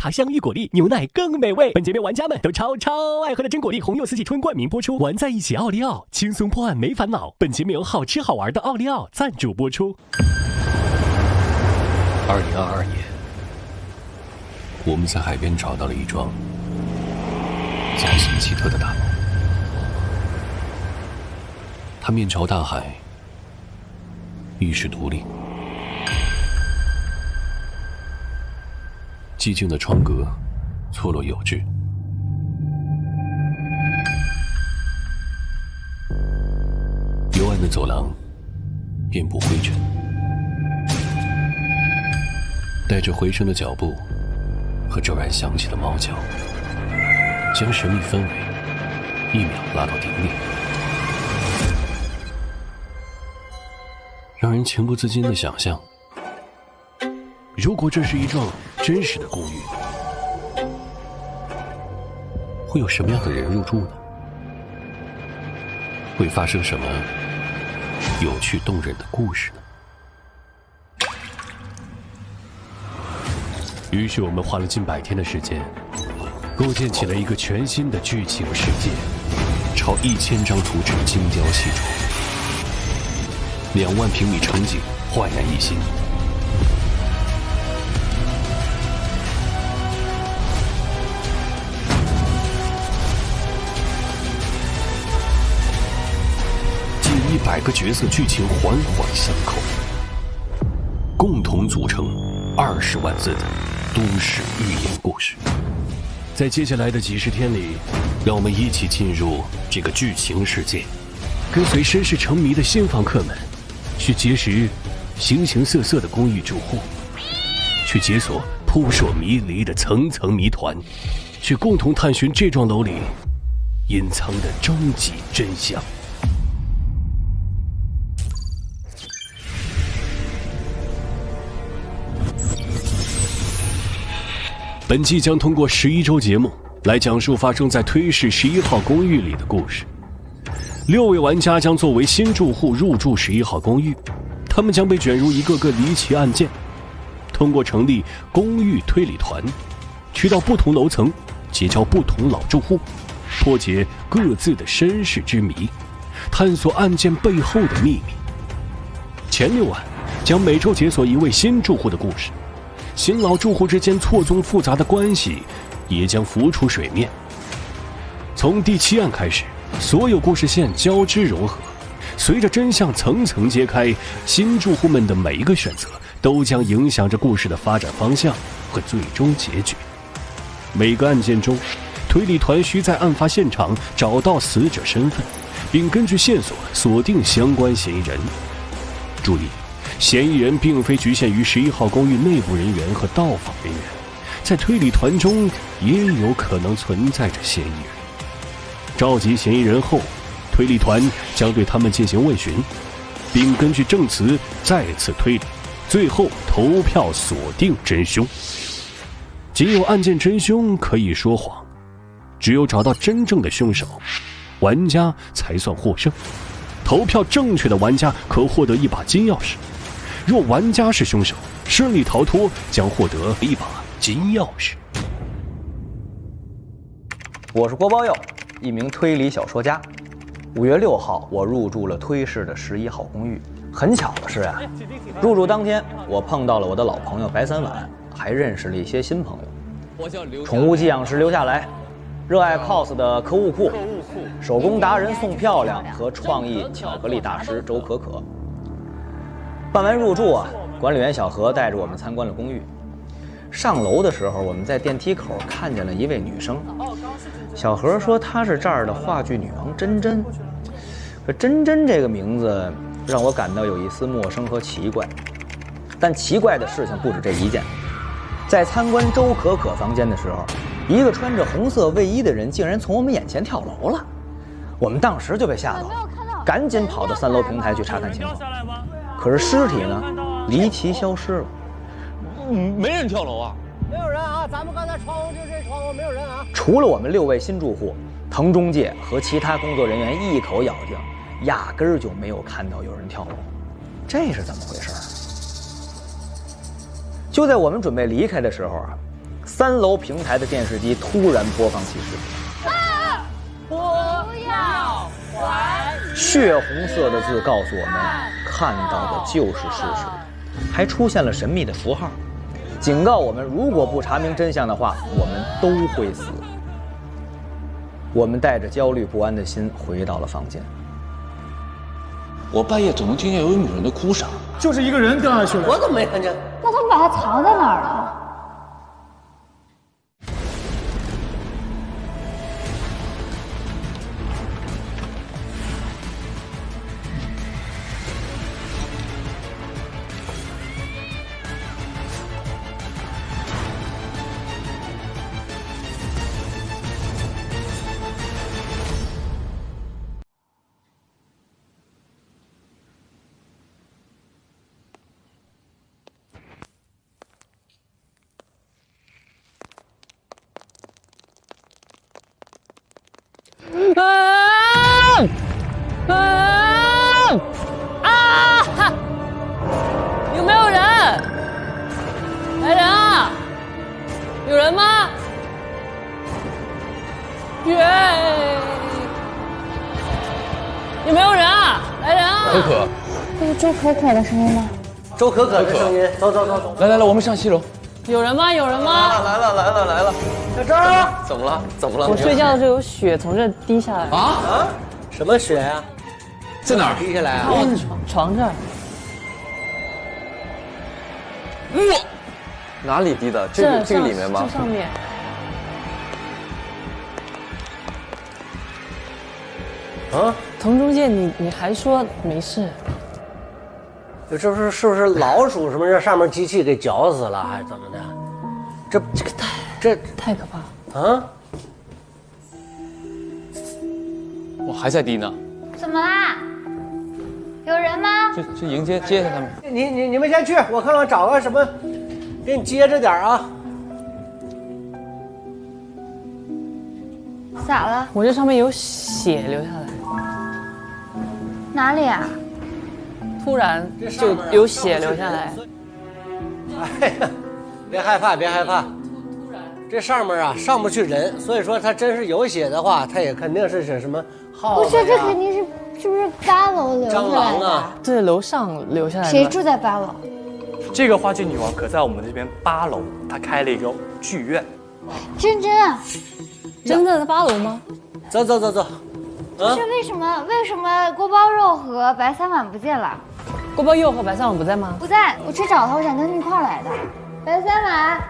茶香芋果粒，牛奶更美味。本节目玩家们都超爱喝的真果粒红柚四季春冠名播出，玩在一起奥利奥，轻松破案没烦恼。本节目由好吃好玩的奥利奥赞助播出。2022年，我们在海边找到了一幢造型奇特的大楼，它面朝大海，与世独立。寂静的窗格错落有致，幽暗的走廊遍布灰尘，带着回声的脚步和骤然响起的猫叫，将神秘氛围一秒拉到顶点，让人情不自禁地想象，如果这是一幢真实的公寓，会有什么样的人入住呢？会发生什么有趣动人的故事呢？于是我们花了近100天的时间，构建起了一个全新的剧情世界，超1000张图纸精雕细琢，2万平米场景焕然一新。100个角色剧情环环相扣，共同组成20万字的都市寓言故事。在接下来的几十天里，让我们一起进入这个剧情世界，跟随身世成谜的新房客们，去结识形形色色的公寓住户，去解锁扑朔迷离的层层谜团，去共同探寻这幢楼里隐藏的终极真相。本季将通过11周节目来讲述发生在推市11号公寓里的故事。6位玩家将作为新住户入住11号公寓，他们将被卷入一个个离奇案件，通过成立公寓推理团，去到不同楼层，结交不同老住户，破解各自的身世之谜，探索案件背后的秘密。前6晚将每周解锁一位新住户的故事，新老住户之间错综复杂的关系也将浮出水面。从第7案开始，所有故事线交织融合，随着真相层层揭开，新住户们的每一个选择都将影响着故事的发展方向和最终结局。每个案件中，推理团需在案发现场找到死者身份，并根据线索锁定相关嫌疑人。注意，嫌疑人并非局限于11号公寓内部人员和到访人员，在推理团中也有可能存在着嫌疑人。召集嫌疑人后，推理团将对他们进行问询，并根据证词再次推理，最后投票锁定真凶。仅有案件真凶可以说谎，只有找到真正的凶手，玩家才算获胜。投票正确的玩家可获得一把金钥匙，若玩家是凶手，顺利逃脱将获得一把金钥匙。我是郭包佑，一名推理小说家。5月6号，我入住了推市的11号公寓。很巧的是啊，入住当天，我碰到了我的老朋友白三碗，还认识了一些新朋友。宠物寄养师刘下来，热爱 cos 的科务库，手工达人宋漂亮和创意巧克力大师周可可。办完入住啊，管理员小何带着我们参观了公寓。上楼的时候，我们在电梯口看见了一位女生。小何说她是这儿的话剧女王珍珍。可珍珍这个名字让我感到有一丝陌生和奇怪。但奇怪的事情不止这一件。在参观周可可房间的时候，一个穿着红色卫衣的人竟然从我们眼前跳楼了。我们当时就被吓到了，赶紧跑到3楼平台去查看情况。可是尸体呢，离奇消失了。没人跳楼啊？没有人啊，咱们刚才窗户就这窗户，没有人啊。除了我们6位新住户，滕中介和其他工作人员一口咬定，压根儿就没有看到有人跳楼。这是怎么回事？就在我们准备离开的时候啊3楼平台的电视机突然播放起视频，不要还！血红色的字告诉我们，看到的就是事实，还出现了神秘的符号，警告我们，如果不查明真相的话，我们都会死。我们带着焦虑不安的心回到了房间。我半夜总能听见有女人的哭声，就是一个人掉下去了。我怎么没看见？那他们把它藏在哪儿了？有没有人？来人啊！有人吗？有没有人啊？来人啊！可可，这是周可可的声音吗？周可可的声音，走走走走，来，我们上7楼。有人吗？有人吗？来了，小张，怎么了？怎么了？我睡觉的时候有血从这滴下来啊？什么血呀？在哪儿？滴下来啊？床这儿。哇！哪里滴的？这个里面吗？这上面。啊？滕中介，你还说没事？这是不是老鼠什么让上面机器给绞死了，还是怎么的？这个太可怕了啊！我还在滴呢。怎么啦？有人吗？去迎接一下他们。你们先去，我看看找个什么，给你接着点啊。咋了？我这上面有血流下来，哪里啊？突然就有血流下来。哎呀，别害怕，别害怕。这上面啊上不去人，所以说它真是有血的话，它也肯定是什么耗子呀。不是，这肯定是不是8楼流下来的？蟑螂啊！对，楼上流下来的。谁住在8楼？这个话剧女王可在我们这边8楼，她开了一个剧院。真真啊！真的在8楼吗？走。不是为什么锅包肉和白3碗不见了？锅包肉和白3碗不在吗？不在，我去找他，我想跟他们一块儿来的。白3碗。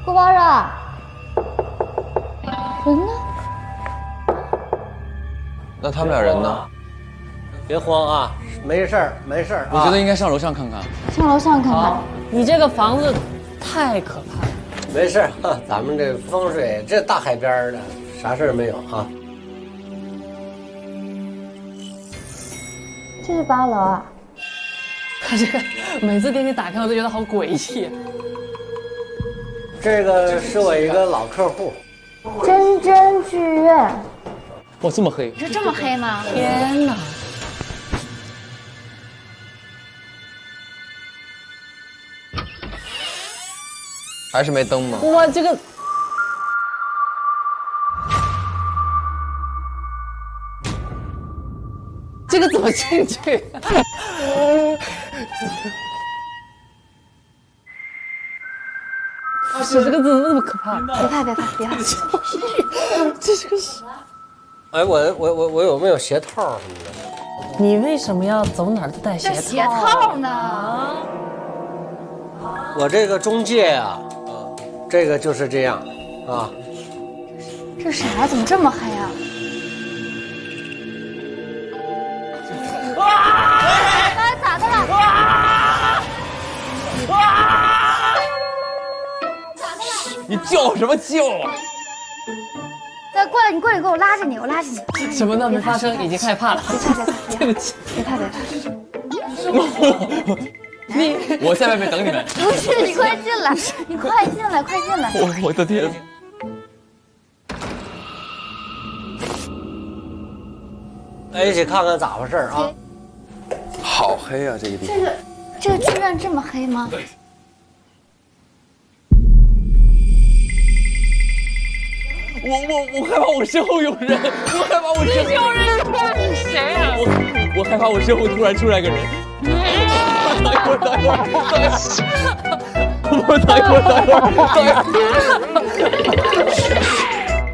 锅包肉，人呢？那他们俩人呢？别慌啊，没事儿啊。我觉得应该上楼上看看。上楼上看看。你这个房子太可怕了。没事儿，咱们这风水，这大海边的，啥事儿没有啊。这是8楼啊。他这个每次电梯打开我都觉得好诡异。这个是我一个老客户，真真剧院。哇，这么黑！你说这么黑吗？天哪！还是没灯吗？哇，这个怎么进去？不是，这个怎么那么可怕？别怕。这是个什么？哎，我有没有鞋套什么的？你为什么要走哪儿都带鞋套？鞋套呢？我这个中介啊，这个就是这样，啊。这啥呀？怎么这么黑啊？咋的了？你叫什么叫啊？再过来，你过来，给我拉着你，我拉着你。什么都没发生，已经害怕了。对不起，别怕。我在外面等你们。不是，你快进来，快进来。我的天！来一起看看咋回事啊？好黑啊，这个地方。这个剧院这么黑吗？我害怕我身后有人，我害怕我身后有人。谁啊？我害怕我身后突然出来个人。等一会儿。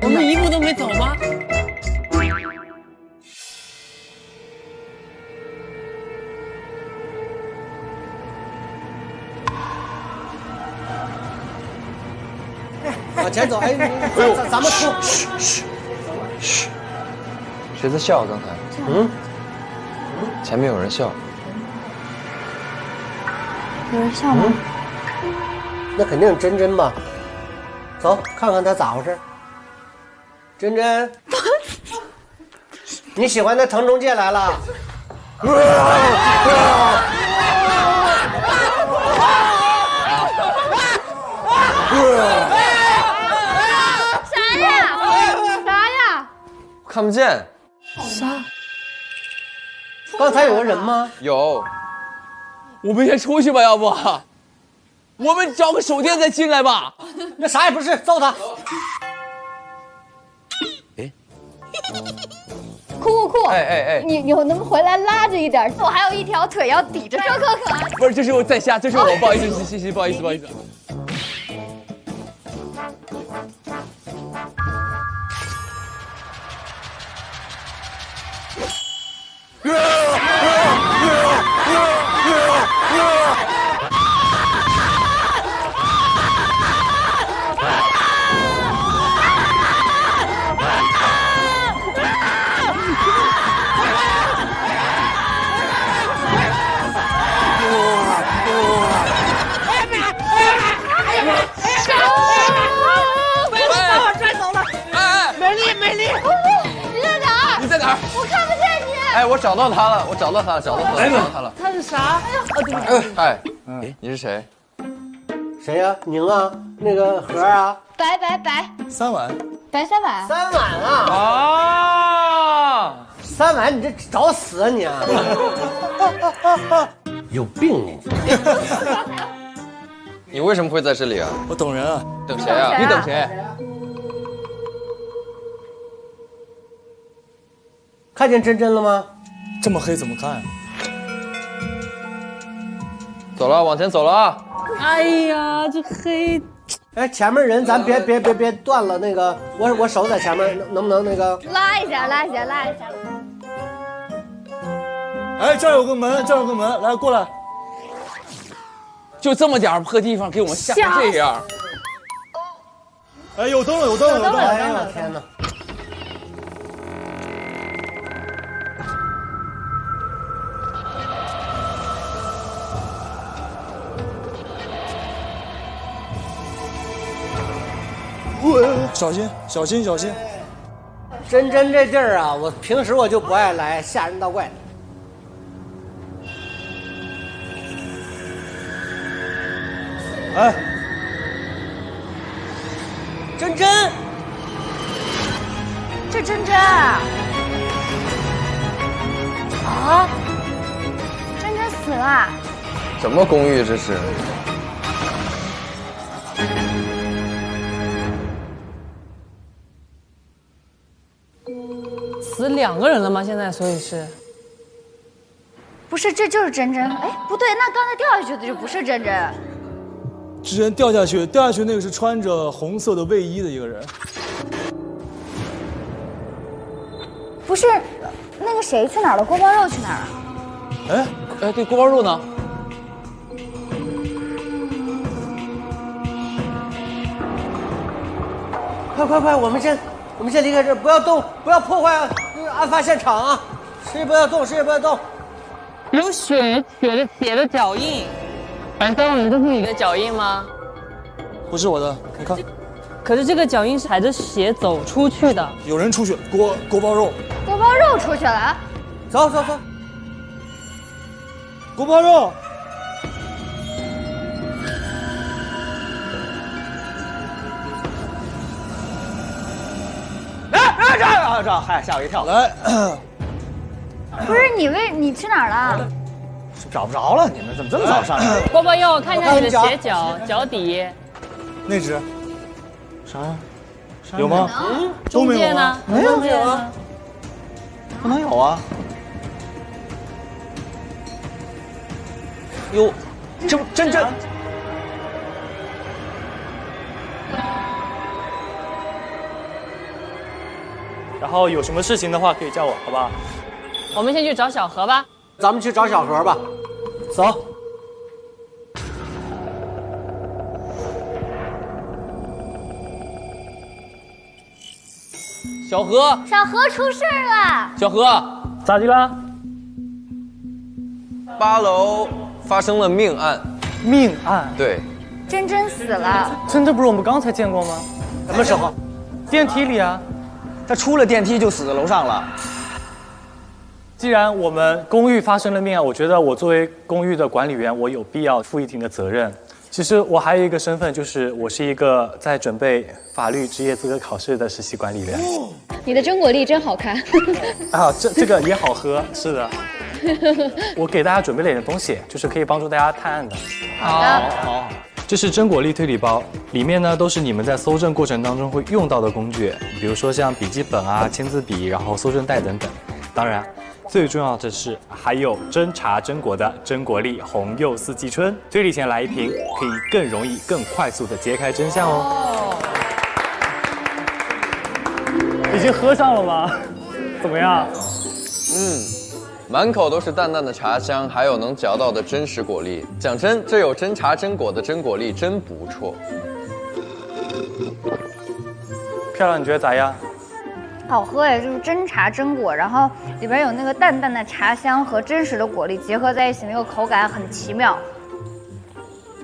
我们一步都没走吗？往前走，哎，咱们出。谁在笑？刚才？前面有人笑。有人笑吗？那肯定是真真吧？走，看看他咋回事。真真，你喜欢的藤中介来了。啥呀？看不见。啥？刚才有个人吗？有。我们先出去吧，要不？我们找个手电再进来吧。那啥也不是，揍他。酷，哎，你能不能回来拉着一点？我还有一条腿要抵着，这可可爱。不是，这是我在下，这是我，不好意思，谢，不好意思。你在哪儿？我看不见你。哎，我找到他了。他是啥？哎，你是谁？谁呀？宁啊，那个何啊。白3碗。白3碗。 3碗啊！啊！3碗，你这找死啊你啊！有病你！你为什么会在这里啊？我等人啊。等谁啊？你等谁？看见真真了吗？这么黑怎么看？走了，往前走了啊！哎呀，这黑！哎，前面人，咱别断了那个，我手在前面，能不能那个拉一下？哎，这儿有个门，来过来。就这么点破地方，给我们吓成这样。哎，有灯了！哎呀，我天哪！小心！真真这地儿啊，我平时我就不爱来，吓人倒怪的。哎，真真，这真真啊！真真死了。什么公寓这是？死2个人了吗？现在所以是？不是，这就是真真。哎，不对，那刚才掉下去的就不是真真。之前掉下去那个是穿着红色的卫衣的一个人。不是，那个谁去哪儿了？锅包肉去哪儿了？哎，对，锅包肉呢？快！我们先离开这儿，不要动，不要破坏案发现场啊！谁也不要动！有血的脚印。白三碗，这是你的脚印吗？不是我的，你看。可是这个脚印是踩着血走出去的。有人出去，锅包肉。锅包肉出去了。走。锅包肉。这，吓我一跳。来，不是你去哪儿了？找不着了，你们怎么这么早上来？波波要我看一下你的鞋脚底。那只啥呀？有吗？中介呢？没有啊，不能有啊。哟，真。然后有什么事情的话可以叫我，好不好？我们先去找小何吧。咱们去找小何吧，走。小何，小何出事了，小何，咋的啦？ 8楼发生了命案。命案？对，真死了。真不是我们刚才见过吗？什么时候？电梯里啊。他出了电梯就死在楼上了。既然我们公寓发生了命案，我觉得我作为公寓的管理员，我有必要负一定的责任。其实我还有一个身份，就是我是一个在准备法律职业资格考试的实习管理员。你的真果粒真好看。啊，这个也好喝，是的。我给大家准备了一点东西，就是可以帮助大家探案的。好。这是真果粒推理包，里面呢都是你们在搜证过程当中会用到的工具，比如说像笔记本啊、签字笔，然后搜证袋等等。当然，最重要的是还有侦查真果的真果粒红柚四季春，推理前来一瓶，可以更容易、更快速的揭开真相哦。已经喝上了吗？怎么样？满口都是淡淡的茶香，还有能嚼到的真实果粒。讲真，这有侦查真果的真果粒真不错。漂亮，你觉得咋样？好喝哎，就是真茶真果，然后里边有那个淡淡的茶香和真实的果粒结合在一起，那个口感很奇妙。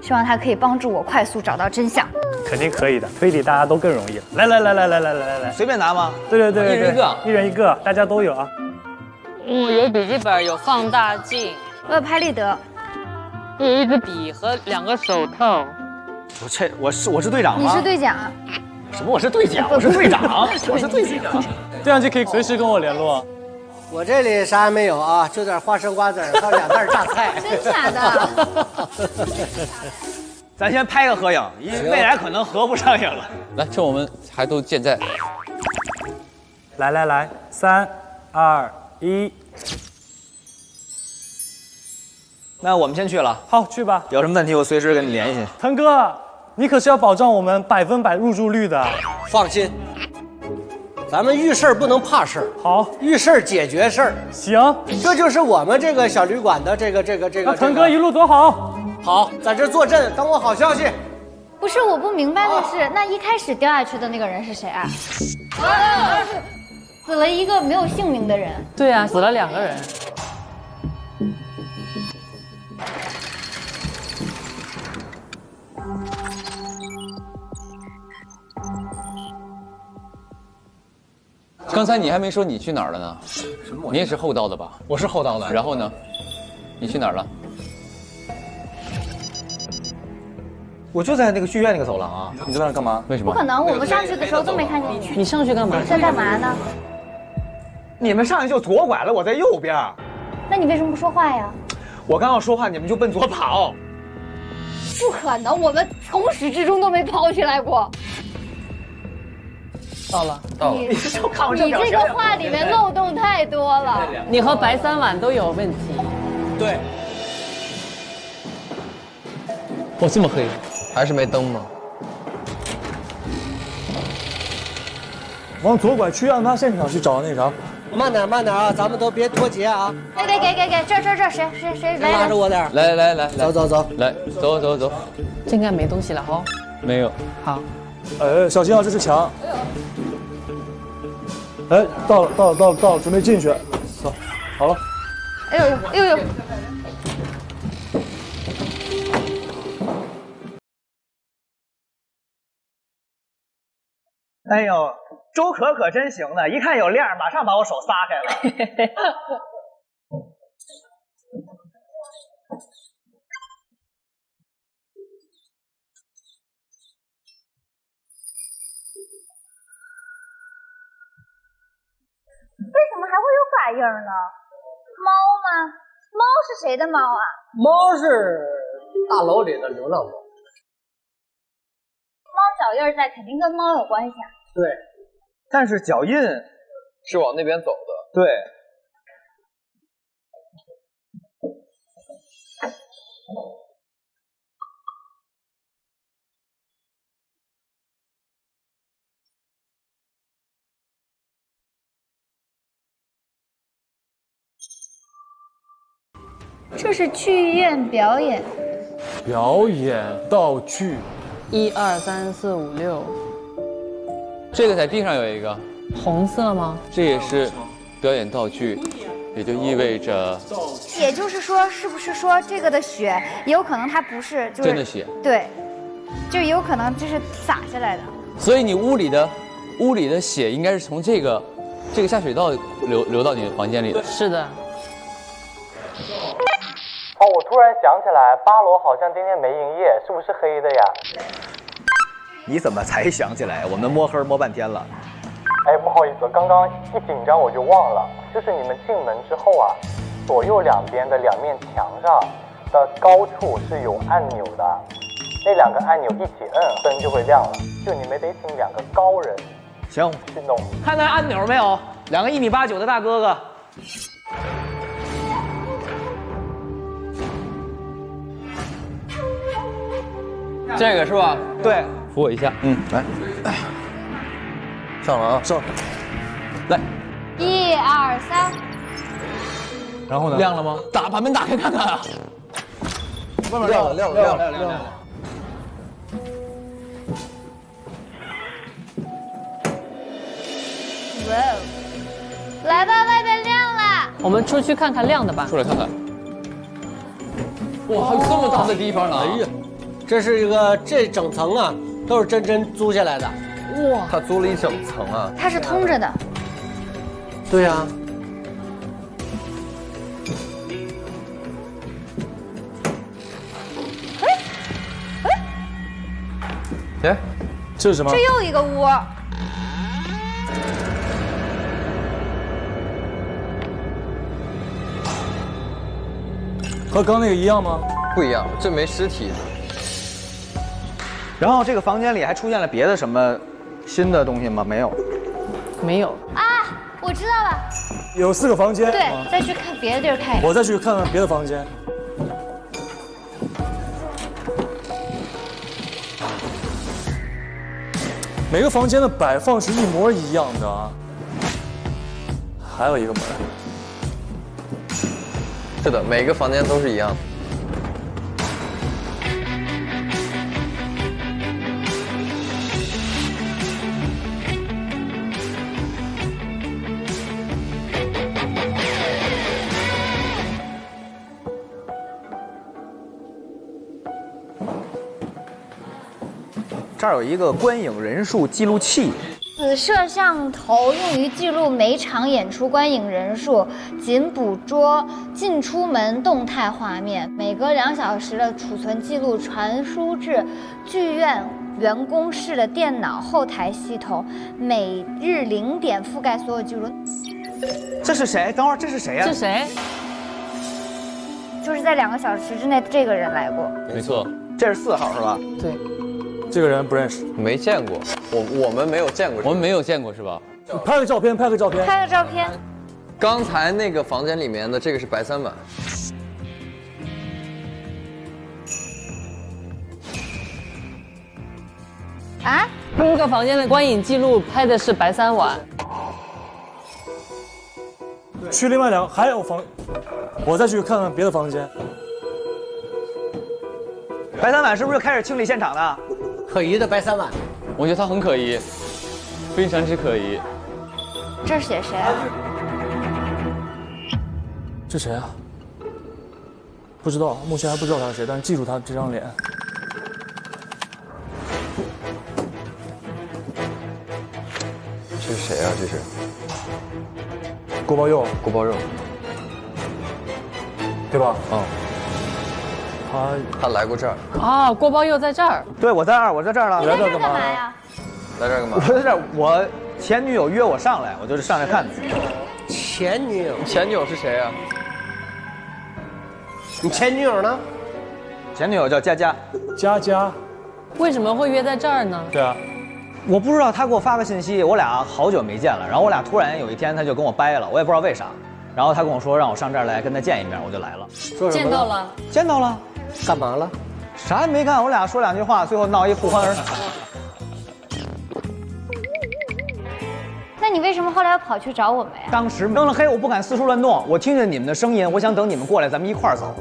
希望它可以帮助我快速找到真相。肯定可以的，推理大家都更容易。来，随便拿吗？对，一人一个，一人一个，大家都有啊。有笔记本，有放大镜，我有拍立得，有一支笔和2个手套。我是队长吗？你是队长。什么？我是队长，我是队长，我是队长。这样就可以随时跟我联络。我这里啥也没有啊，就点花生瓜子还有2袋榨菜。真假的？咱先拍个合影，因为未来可能合不上影了。来，趁我们还都健在。来，3、2、1。那我们先去了。好，去吧。有什么问题我随时跟你联系。腾哥，你可是要保障我们100%入住率的。放心，咱们遇事儿不能怕事儿。好，遇事儿解决事儿。行，这就是我们这个小旅馆的这个。那腾哥一路走好。好，在这坐镇，等我好消息。不是，我不明白的是，那一开始掉下去的那个人是谁啊？死了一个没有姓名的人。对啊，死了2个人。刚才你还没说你去哪儿了呢？什么？你也是后到的吧？我是后到的。然后呢？你去哪儿了？我就在那个剧院那个走廊啊。你在那干嘛？为什么？不可能，我们上去的时候都没看见你。你上去干嘛？在干嘛呢？你们上去就左拐了，我在右边。那你为什么不说话呀？我刚要说话，你们就奔左跑。不可能，我们从始至终都没跑起来过。到了。你这个话里面漏洞太多了。你和白3晚都有问题。对。哇，这么黑，还是没灯吗？往左拐去案发现场去找那啥。慢点啊，咱们都别脱节啊。给，这谁来拉着我点。来，走，来，走。这应该没东西了哈。没有。好。哎，小心啊，这是墙。哎，到了，准备进去。走，好了。哎呦！哎呦，周可可真行呢，一看有链马上把我手撒开了。为什么还会有反应呢？吗？猫是谁的猫啊？猫是大楼里的流浪猫。猫脚印在，肯定跟猫有关系啊。对，但是脚印是往那边走的。对。这是剧院表演。表演道具。1、2、3、4、5、6。这个在地上有一个红色吗？这也是表演道具，也就意味着也就是说，是不是说这个的血也有可能它不是就是真的血？对，就有可能这是洒下来的。所以你屋里的血应该是从这个下水道流到你的房间里的。是的。哦，我突然想起来，8楼好像今天没营业，是不是黑的呀？你怎么才想起来？我们摸黑摸半天了。哎，不好意思，刚刚一紧张我就忘了，就是你们进门之后啊，左右两边的2面墙上的高处是有按钮的，那2个按钮一起摁，灯就会亮了。就你们得请2个高人，行，去弄。看那按钮没有？2个1.89米的大哥哥。这个是吧？对，扶我一下。来，上了啊，上，来1、2、3。然后呢？亮了吗？把门打开看看啊！外面亮了。哇哦！来吧，外边亮了。我们出去看看亮的吧。出来看看。哇，还有这么大的地方呢！哎呀，这是一个这整层啊，都是真租下来的。哇，他租了一整层啊！它是通着的。对呀。哎，这是什么？这又一个屋。和刚那个一样吗？不一样，这没尸体。然后这个房间里还出现了别的什么新的东西吗？没有，没有啊，我知道了。有4个房间。对，再去看别的地儿看一下。我再去看看别的房间。每个房间的摆放是一模一样的啊。还有一个门。是的，每个房间都是一样的。这儿有一个观影人数记录器。此摄像头用于记录每场演出观影人数，仅捕捉进出门动态画面。每隔2小时的储存记录传输至剧院员工室的电脑后台系统，每日0点覆盖所有记录。这是谁？等会儿这是谁呀？是谁？就是在2个小时之内，这个人来过。没错，这是4号是吧？对。这个人不认识，没见过，我们没有见过，我们没有见过是吧？拍个照片，拍个照片，拍个照片。刚才那个房间里面的这个是白3碗。啊？那个房间的观影记录拍的是白3碗。去另外2个，还有房，我再去看看别的房间。白3碗是不是开始清理现场了？可疑的白3碗，我觉得他很可疑，非常之可疑。这是写谁啊？这谁啊？不知道，目前还不知道他是谁，但是记住他这张脸。这是谁啊？这是郭包佑，郭包佑，对吧？嗯。他来过这儿啊，郭包佑在这儿。对，我在这儿，我在这儿了。你在这儿干嘛呀？来这儿干嘛？我在这儿，我前女友约我上来，我就是上来看的。前女友？前女友是谁啊？你前女友呢？前女友叫佳佳。佳佳。为什么会约在这儿呢？对啊。我不知道，他给我发个信息，我俩好久没见了，然后我俩突然有一天他就跟我掰了，我也不知道为啥。然后他跟我说让我上这儿来跟他见一面，我就来了。见到了，见到了，干嘛了？啥也没干，我俩说两句话，最后闹一不欢而散。那你为什么后来又跑去找我们呀？当时扔了黑，我不敢四处乱动，我听见你们的声音，我想等你们过来，咱们一块儿走。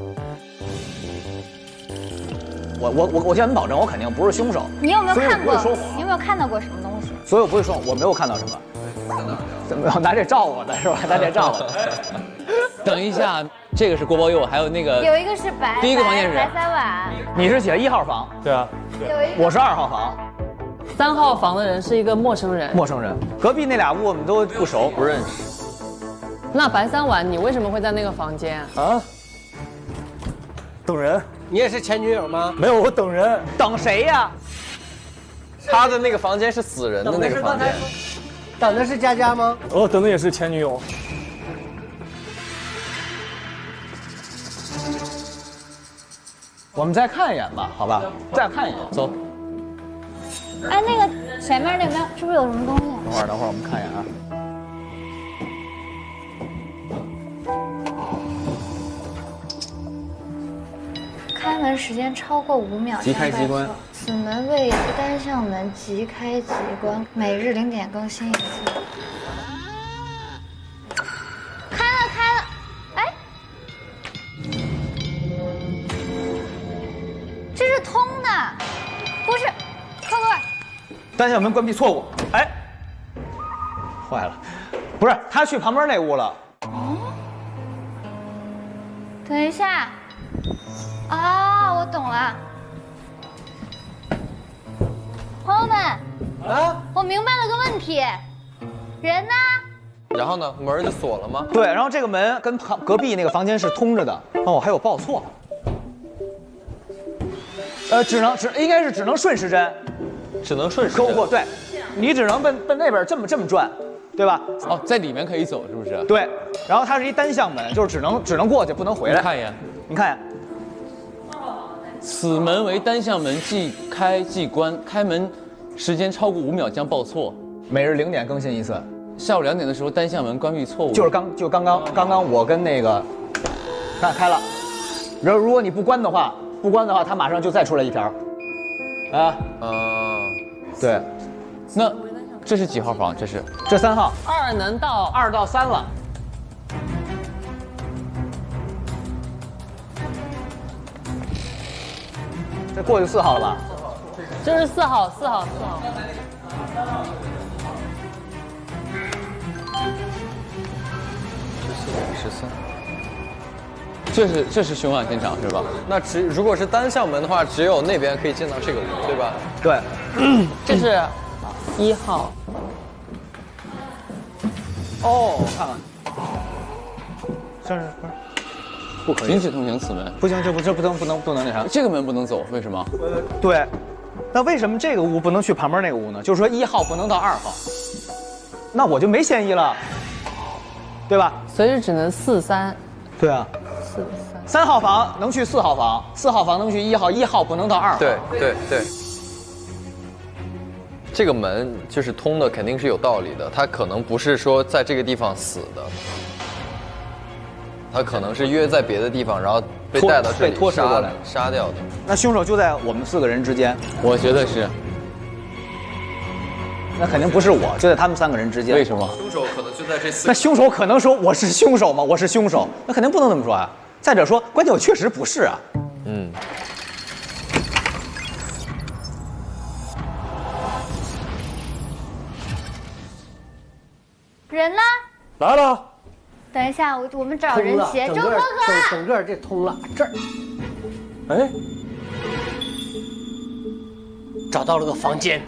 我向你保证，我肯定不是凶手。你有没有看过？所以我不会说谎。你有没有看到过什么东西？所以我不会说，我没有看到什么。怎么拿这照我的是吧？拿这照我的。等一下，这个是锅包肉，还有那个有一个是第一个房间是白三碗。你是写1号房？对啊。我是2号房。 3号房的人是一个陌生人。陌生人，隔壁那俩屋我们都不熟，不认识。那白三碗，你为什么会在那个房间啊？等人。你也是前女友吗？没有，我等人。等谁呀？他的那个房间是死人的那个房间。等的是佳佳吗？哦，等的也是前女友。我们再看一眼吧，好吧？再看一眼，走。 哎，那个前面那边是不是有什么东西？等会儿，我们看一眼啊。开门时间超过5秒。即开机关。此门为单向门，即开即关，每日0点更新1次。开了，哎，这是通的，不是。 单向门关闭错误，哎，坏了，不是他去旁边那屋了。哦，等一下，啊，我懂了，朋友们，啊，我明白了个问题，人呢？然后呢，门就锁了吗？对，然后这个门跟隔壁那个房间是通着的。哦，还有报错，应该是只能顺时针。 只能顺时不，对，你只能奔那边这么转，对吧？哦，在里面可以走，是不是？对，然后它是一单向门，就是只能过去，不能回来。你看一眼，你看一眼。此门为单向门，即开即关，开门时间超过5秒将报错。每日0点更新1次。下午2点的时候单向门关闭错误。就是刚刚我跟那个，看开了，然后如果你不关的话，它马上就再出来一条。啊。对，那这是几号房？这3号。2能到2到3了。这过去4号了吧？这是4号。14、这是凶案现场是吧？那如果是单向门的话，只有那边可以进到这个屋，对吧？对。这是1号。哦，我看看。不可以。禁止通行此门。不行，这不能那啥。这个门不能走，为什么？对。那为什么这个屋不能去旁边那个屋呢？就是说1号不能到2号，那我就没嫌疑了，对吧？所以只能4、3。对啊。3号房能去4号房，4号房能去1号，1号不能到2号。对。这个门就是通的，肯定是有道理的。他可能不是说在这个地方死的，他可能是约在别的地方，然后被带到这里拖车过来杀掉的。那凶手就在我们4个人之间，我觉得是。那肯定不是我，就在他们3个人之间。为什么？凶手可能就在这4。那凶手可能说我是凶手吗？我是凶手，那肯定不能这么说啊。再者说，关键我确实不是啊。人呢？来了。等一下，我们找人鞋。周哥哥，整个这通了，这儿。哎，找到了个房间。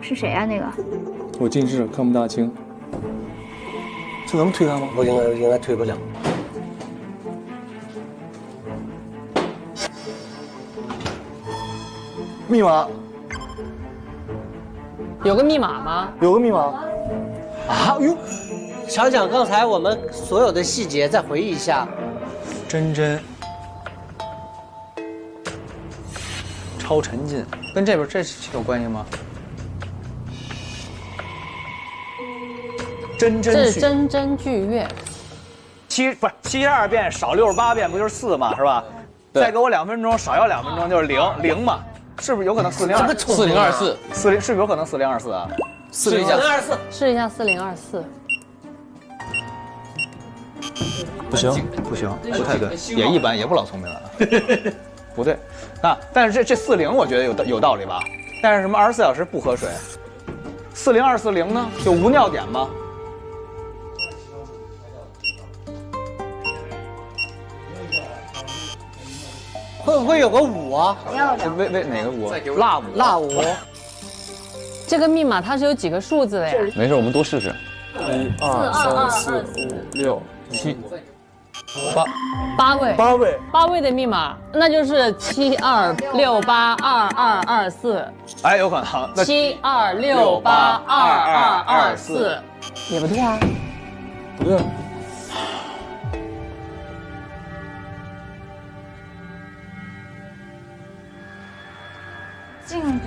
是谁啊？那个？我近视看不大清。这能推他吗？我应该推不了。密码。有个密码吗？有个密码。啊哟，想想刚才我们所有的细节，再回忆一下。真真，超沉浸，跟这边这有关系吗？真真这是真真剧院。72遍少68遍，不就是4嘛，是吧？再给我2分钟，少要2分钟就是0嘛，是不是有可能4024？4024是不是有可能4024啊？试一下4024，试一下4024。不行，不行，不太对，也一般，也不老聪明了。不对，啊，但是这40我觉得有道理吧？但是什么24小时不喝水，40240呢？就无尿点吗？会不会有个5啊？为哪个5？辣5。这个密码它是有几个数字的呀？没事，我们多试试。1、2、3、4、5、6、7、8位的密码，那就是72682224。哎，有可能。72682224，也不对啊。不对。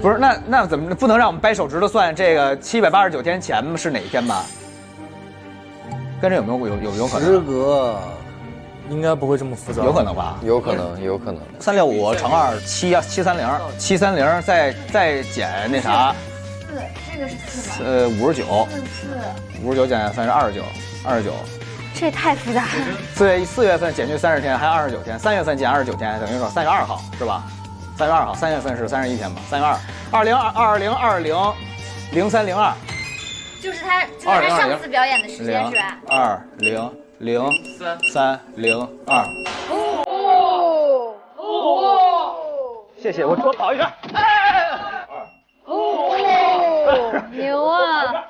不是，那怎么不能让我们掰手指头算这个789天前是哪一天吧？跟这有可能？时隔应该不会这么复杂，有可能吧？有可能。365乘2，730，730再减那啥4，这个是4吧？59减30，29。这也太复杂了。4月份减去30天，还有29天；3月份减29天，等于说3月2号是吧？3月2号，3月份是31天嘛？3月2，20200302，就是他上次表演的时间是吧？200302。谢谢，我多跑一圈。牛啊！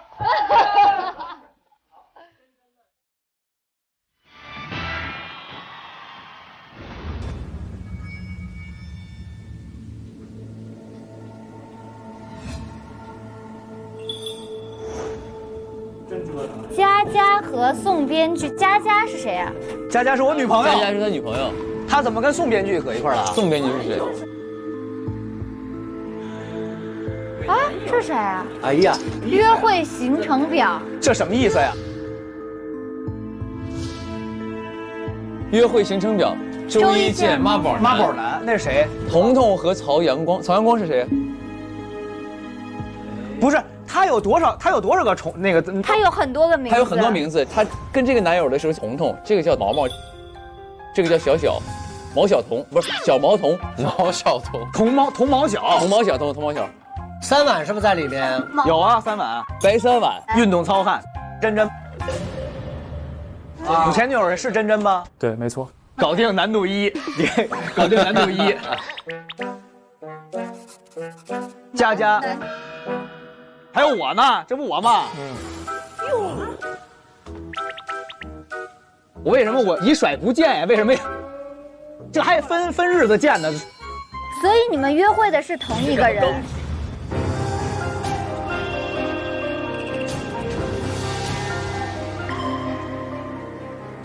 佳佳和宋编剧，佳佳是谁啊？佳佳是我女朋友。佳佳是他女朋友。他怎么跟宋编剧搁一块了？宋编剧是谁？啊，这谁啊？哎呀，约会行程表，这什么意思呀？约会行程表，周一见妈宝男，那是谁？彤彤和曹阳光，曹阳光是谁？不是。他有多少个那个？他有很多个名字。他有很多名字。他跟这个男友的时候，彤彤，这个叫毛毛，这个叫小小，毛小彤不是小毛彤，毛小彤，童毛小，3碗是不是在里面？有啊，3碗，白3碗，运动糙汉，真真。你前女友是真真吗？对，没错。搞定难度1，搞定难度1。佳佳。还有我呢，这不我吗？我为什么我以甩不见呀？为什么？这还分日子见呢？所以你们约会的是同一个人。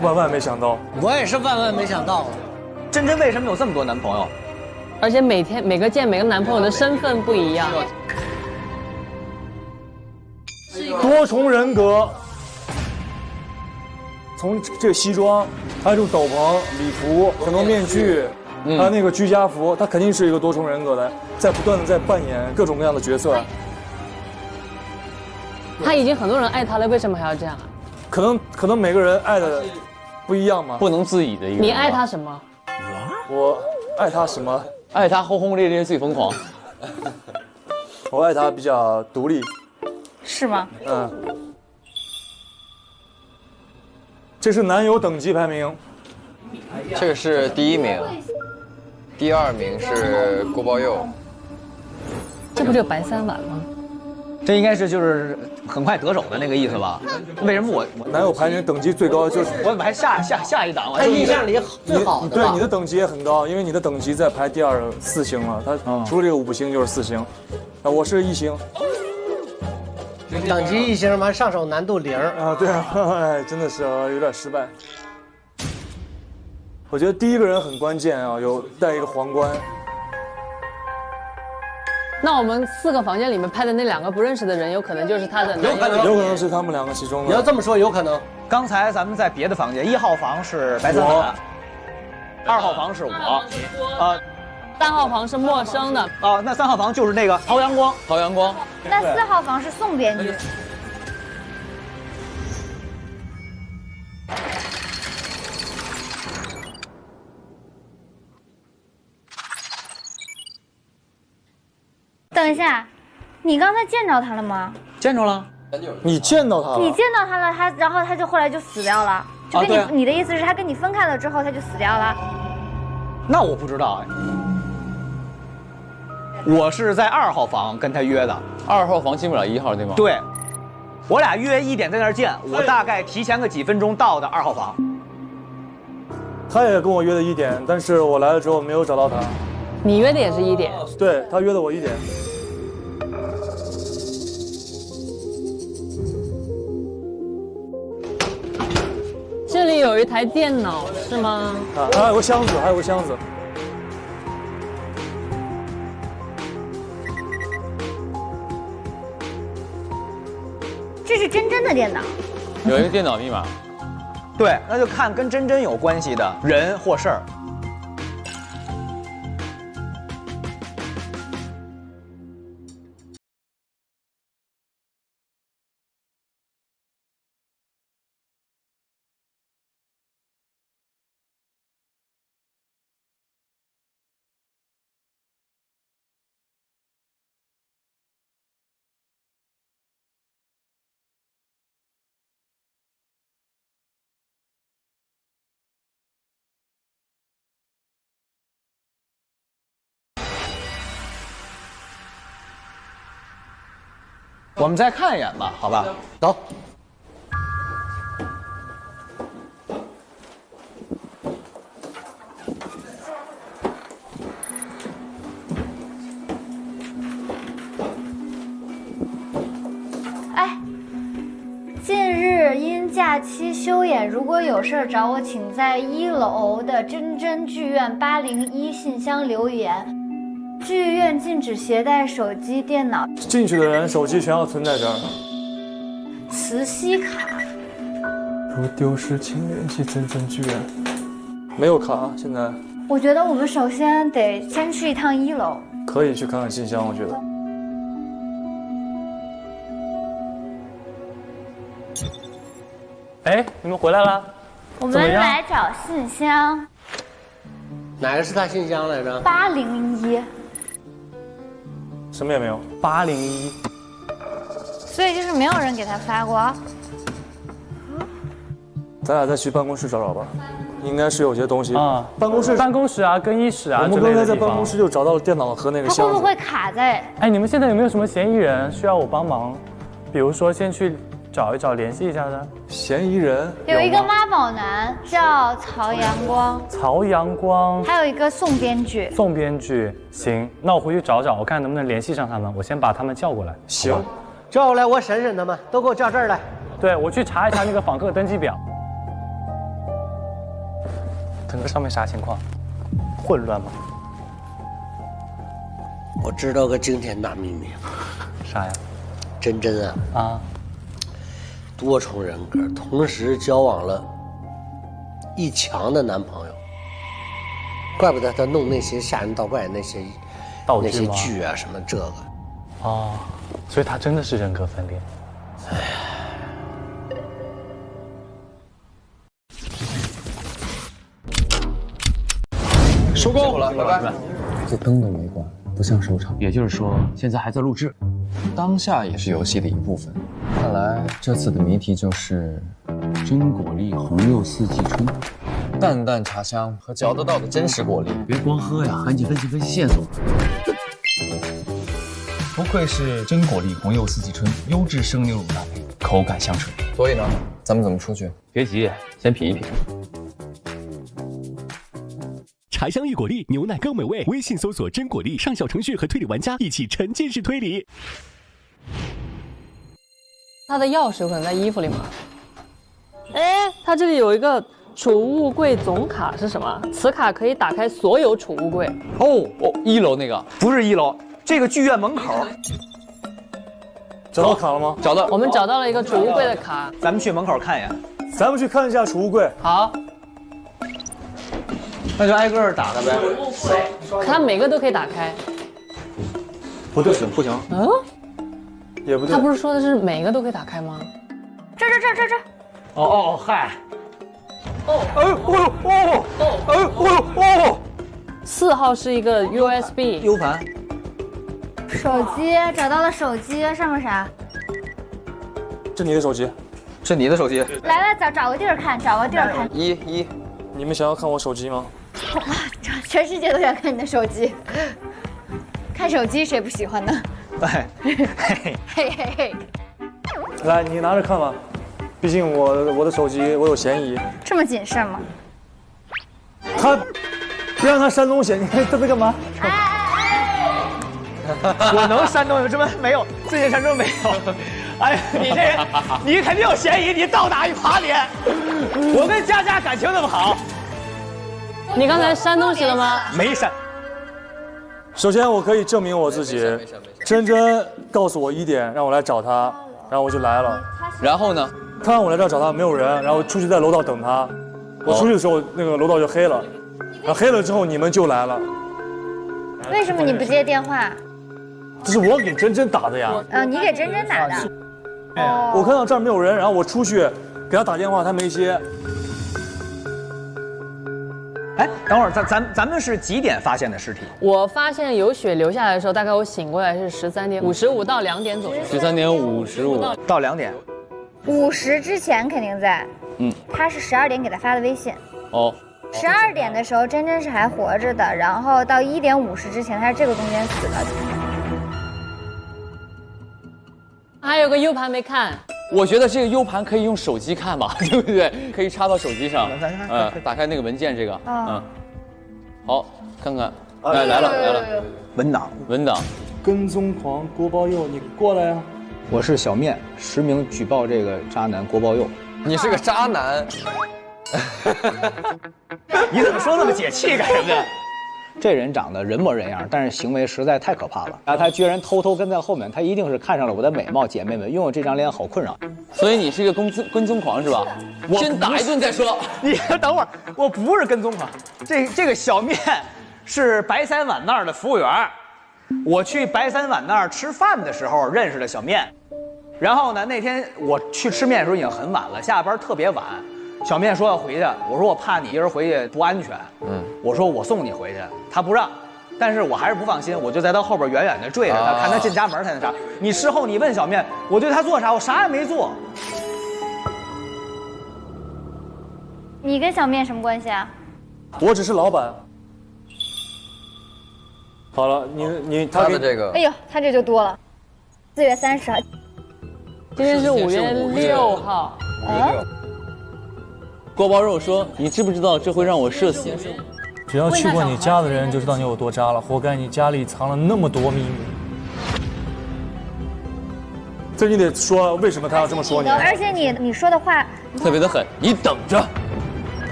万没想到，我也是万没想到。真真为什么有这么多男朋友？而且每个见每个男朋友的身份不一样。多重人格，从这个西装，还有这种斗篷、礼服、很多面具，还有那个居家服，他肯定是一个多重人格的，在不断的在扮演各种各样的角色。他已经很多人爱他了，为什么还要这样啊？可能每个人爱的不一样嘛，不能自已的一个。你爱他什么？我爱他什么？爱他轰轰烈烈最疯狂。我爱他比较独立。是吗？这是男友等级排名，这个是第1名，第2名是郭包佑。这不就白3碗吗？这应该是就是很快得手的那个意思吧？为什么我男友排名等级最高就是我怎么还下一档？他印象里最好的。对，你的等级也很高，因为你的等级在排第2 4星了，他除了这个5星就是4星，我是1星。等级1星完上手难度0啊！对啊，哎，真的是有点失败。我觉得第一个人很关键啊，有带一个皇冠。那我们4个房间里面拍的那2个不认识的人，有可能就是他的男友，有可能是他们2个其中的。你要这么说，有可能。刚才咱们在别的房间，1号房是白三晚，2号房是我，3号房是陌生的那3号房就是那个陶阳光。陶阳光。那4号房是宋编剧。等一下，你刚才见着他了吗？见着了。你见到他了？你见到他了，然后他就后来就死掉了，就跟你的意思是他跟你分开了之后他就死掉了？那我不知道哎。我是在2号房跟他约的。2号房进不了1号对吗？对，我俩约1点在那儿见，我大概提前个几分钟到的2号房。他也跟我约的1点，但是我来了之后没有找到他。你约的也是1点？对，他约的我1点。这里有一台电脑是吗？还有个箱子，还有个箱子。这是真真的电脑。有一个电脑密码。对，那就看跟真真有关系的人或事儿。我们再看一眼吧，好吧？走。哎，近日因假期休演，如果有事找我，请在1楼的真真剧院801信箱留言。剧院禁止携带手机、电脑。进去的人手机全要存在这儿。磁吸卡。如丢失，请联系真真剧院。没有卡，现在。我觉得我们首先得先去一趟1楼。可以去看看信箱，我觉得。哎，你们回来了。我们来找信箱。哪个是他信箱来着？801。什么也没有。801。所以就是没有人给他发过。咱俩再去办公室找找吧，应该是有些东西啊。办公室啊，更衣室啊。我们刚才在办公室就找到了电脑和那个箱子。他会不会卡在？哎，你们现在有没有什么嫌疑人需要我帮忙？比如说先去找一找，联系一下的。嫌疑人有一个妈宝男叫曹阳光。曹阳光。还有一个宋编剧。宋编剧，行，那我回去找找，我看能不能联系上他们。我先把他们叫过来。行，叫过来，我审审他们，都给我叫这儿来。对，我去查一查那个访客登记表。腾哥上面啥情况？混乱吗？我知道个惊天大秘密。啥呀？真真啊，多重人格，同时交往了1强的男朋友，怪不得他弄那些吓人盗怪那些道具那些剧啊什么这个。哦，所以他真的是人格分裂。哎呀。收工了，拜拜。这灯都没关，不像收场。也就是说，现在还在录制，当下也是游戏的一部分。看来这次的谜题就是真果粒红柚四季春，淡淡茶香和嚼得到的真实果粒。别光喝呀，赶紧分析线索。不愧是真果粒红柚四季春，优质生牛乳搭配，口感香醇。所以呢，咱们怎么出去？别急，先品一品。茶香异果粒，牛奶更美味。微信搜索真果粒，上小程序和推理玩家一起沉浸式推理。他的钥匙有可能在衣服里吗？哎，他这里有一个储物柜总卡是什么？此卡可以打开所有储物柜。哦，1楼那个不是1楼，这个剧院门口。找到卡了吗？找到，我们找到了一个储物柜的卡。咱们去门口看一眼。咱们去看一下储物柜。好，那就挨个打开呗。可它每个都可以打开。不对，不行。嗯，也不对。他不是说的是每个都可以打开吗？这。嗨。4号是一个 USB U 盘。手机找到了，手机上面啥？这你的手机，是你的手机。来，找个地儿看，找个地儿看。一，你们想要看我手机吗？全世界都想看你的手机。看手机谁不喜欢呢？嘿。来，你拿着看吧，毕竟我的手机我有嫌疑。这么谨慎吗？他别让他删东西，你看他在干嘛？我能删东西？这么没有，最近删真没有。哎呀，你这人，你肯定有嫌疑，你倒打一耙脸。我跟佳佳感情那么好，你刚才删东西了吗？没删。首先，我可以证明我自己。真真告诉我1点，让我来找他，然后我就来了。然后呢？他让我来这儿找他，没有人，然后出去在楼道等他。我出去的时候，那个楼道就黑了，然后黑了之后你们就来了。为什么你不接电话？这是我给真真打的呀。你给真真打的。我看到这儿没有人，然后我出去给他打电话，他没接。哎，等会儿咱们是几点发现的尸体？我发现有血流下来的时候，大概我醒过来是13点55到2点左右。13点55到2点。50之前肯定在。他是12点给他发的微信。哦。12点的时候，真真是还活着的，然后到1点50之前，他是这个中间死的。还有个 U 盘没看。我觉得这个 U 盘可以用手机看吧，对不对？可以插到手机上。打开那个文件这个。好，看看。哎，来了。文档。跟踪狂郭包佑，你过来呀！我是小面，实名举报这个渣男郭包佑。你是个渣男。你怎么说那么解气干什么呀？这人长得人模人样，但是行为实在太可怕了。然后他居然偷偷跟在后面，他一定是看上了我的美貌，姐妹们，拥有这张脸好困扰。所以你是个跟踪狂是吧？先打一顿再说。你等会儿，我不是跟踪狂，这个小面是白三碗那儿的服务员。我去白三碗那儿吃饭的时候认识的小面，然后呢，那天我去吃面的时候已经很晚了，下班特别晚。小面说要回去，我说我怕你一人回去不安全，我说我送你回去，他不让，但是我还是不放心，我就在他后边远远的追着他，看他进家门才那啥。你事后你问小面，我对他做啥？我啥也没做。你跟小面什么关系啊？我只是老板。好了，他的这个，哎呦，他这就多了。4月30号，今天是5月6号。锅包肉说：“你知不知道这会让我社死？”只要去过你家的人就知道你有多渣了，活该你家里藏了那么多秘密。这你得说为什么他要这么说你？而且你说的话特别的狠，你等着。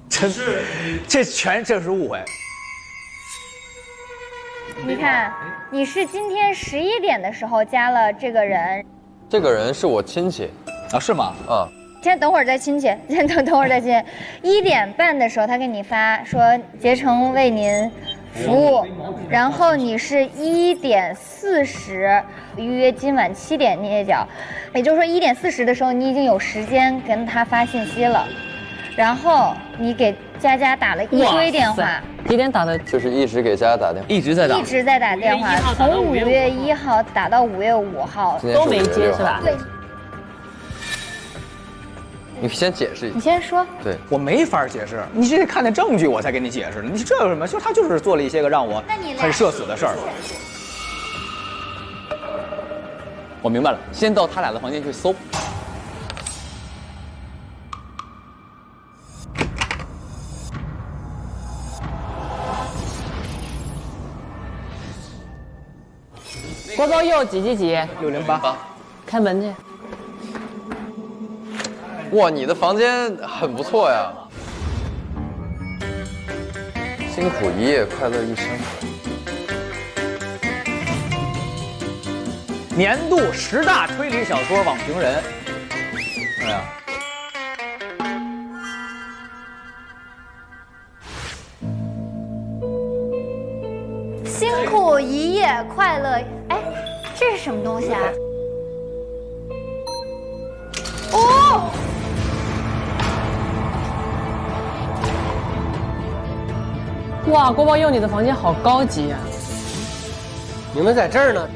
这是误会。你看，你是今天11点的时候加了这个人。这个人是我亲戚啊？是吗？啊。先等会儿再亲戚，先等会儿再亲戚。1点半的时候，他给你发说竭诚为您服务，然后你是1点40预约今晚7点捏脚，也就是说1点40的时候你已经有时间跟他发信息了，然后你给佳佳打了一堆电话。几点打的？就是一直给佳佳打电话，一直在打电话，从5月1号打到5月5号都没接是吧？对。你先解释一下。你先说。对，我没法解释，你这得看见证据我才给你解释呢。你这有什么？就他就是做了一些个让我很社死的事儿。我明白了，先到他俩的房间去搜。锅包肉几？608。开门去。哇，你的房间很不错呀！辛苦一夜，快乐一生。年度10大推理小说网评人，哎呀，辛苦一夜，快乐。哎，这是什么东西啊？哦，哇，郭宝佑，你的房间好高级呀！你们在这儿呢。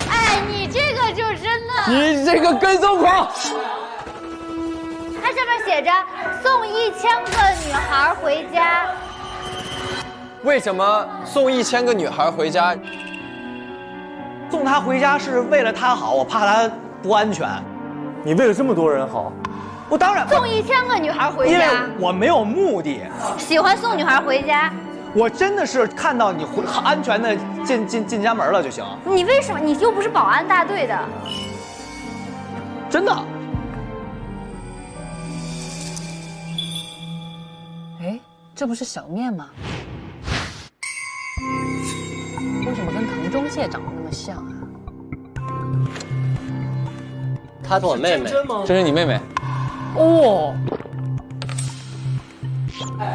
哎，你这个就真的，你这个跟踪狂！它上面写着送1000个女孩回家。为什么送1000个女孩回家？送她回家是为了她好，我怕她不安全。你为了这么多人好，我当然送1000个女孩回因为家，我没有目的，喜欢送女孩回家。我真的是看到你安全的进家门了就行。你为什么？你又不是保安大队的。真的。哎，这不是小面吗？为什么跟唐中介长得那么像啊？她是我妹妹，这是你妹妹。哦，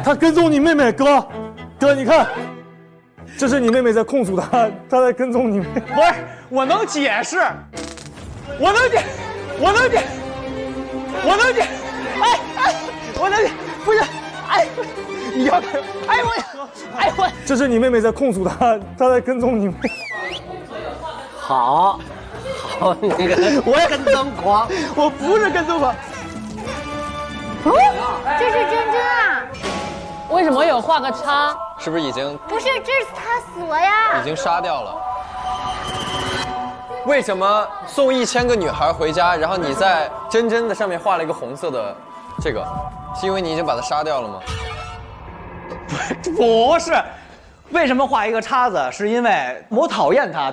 他跟踪你妹妹，哥，你看，这是你妹妹在控诉他，他在跟踪你妹。不是，我能解释，我能解，不是，哎，你要看，我，这是你妹妹在控诉他，他在跟踪你妹。好，那个我也跟踪狂，我不是跟踪狂。哦，这是真真啊！为什么有画个叉？是不是已经不是，这是他死了呀！已经杀掉了？为什么送1000个女孩回家，然后你在真真的上面画了一个红色的这个，是因为你已经把她杀掉了吗？不是，为什么画一个叉子？是因为我讨厌他，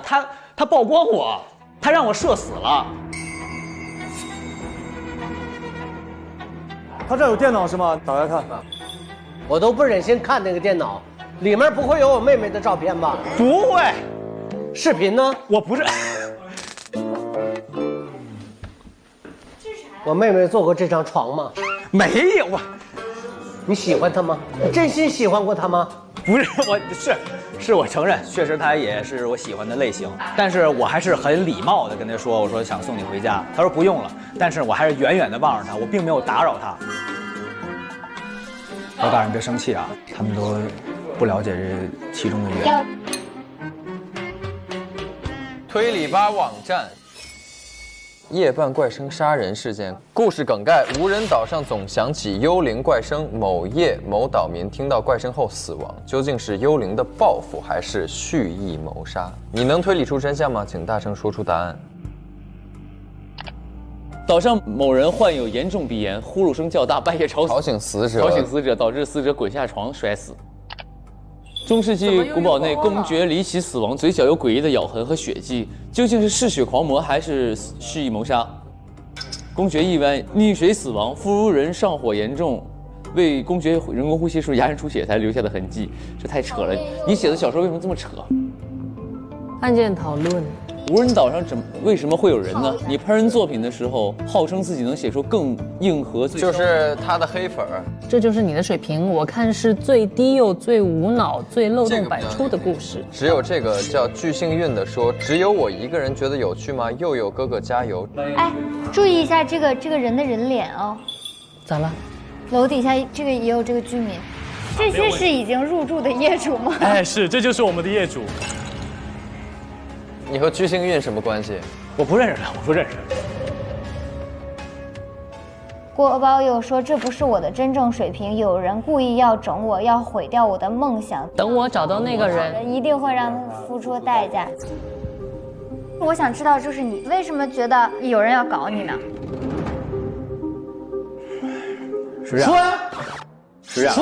他曝光我，他让我社死了。他这有电脑是吗？打开看。我都不忍心看那个电脑，里面不会有我妹妹的照片吧？不会。视频呢？我不是。我妹妹坐过这张床吗？没有啊。你喜欢她吗？你真心喜欢过她吗？不是，是我承认，确实她也是我喜欢的类型，但是我还是很礼貌的跟她说，我说想送你回家，她说不用了，但是我还是远远的望着她，我并没有打扰她。老大人别生气啊，他们都不了解这其中的原因。推理吧网站。夜半怪声杀人事件，故事梗概：无人岛上总响起幽灵怪声，某夜某岛民听到怪声后死亡，究竟是幽灵的报复还是蓄意谋杀？你能推理出真相吗？请大声说出答案。岛上某人患有严重鼻炎，呼噜声较大，半夜吵醒死者，导致死者滚下床摔死。中世纪古堡内公爵离奇死亡，嘴角有诡异的咬痕和血迹，究竟是嗜血狂魔还是蓄意谋杀？公爵意外溺水死亡，夫人上火严重，为公爵人工呼吸时牙龈出血才留下的痕迹，这太扯了！你写的小说为什么这么扯？案件讨论。无人岛上为什么会有人呢？你拍人作品的时候，号称自己能写出更硬核、就是他的黑粉儿。这就是你的水平，我看是最低幼、最无脑、最漏洞百出的故事。只有这个叫巨幸运的说，只有我一个人觉得有趣吗？佑佑哥哥加油！哎，注意一下这个人的人脸哦。咋了？楼底下这个也有这个居民，这些是已经入住的业主吗？哎，是，这就是我们的业主。你和巨幸运什么关系？我不认识他，我不认识。郭宝友说：“这不是我的真正水平，有人故意要整我，要毁掉我的梦想。等我找到那个人，一定会让他付出代价。”我想知道，就是你为什么觉得有人要搞你呢？是这样，是这样。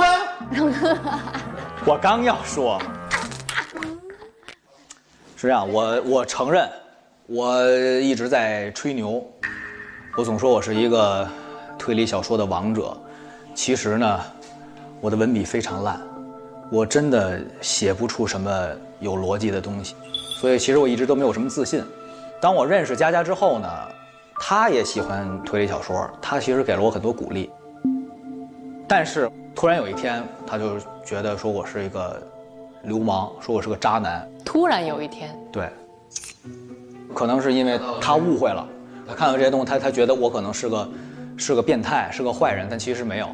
我刚要说，是这样，我承认，我一直在吹牛，我总说我是一个推理小说的王者，其实呢，我的文笔非常烂，我真的写不出什么有逻辑的东西，所以其实我一直都没有什么自信。当我认识佳佳之后呢，她也喜欢推理小说，她其实给了我很多鼓励。但是突然有一天，她就觉得说我是一个流氓，说我是个渣男。突然有一天，对，可能是因为她误会了，她看到这些东西，她觉得我可能是个变态，是个坏人，但其实没有。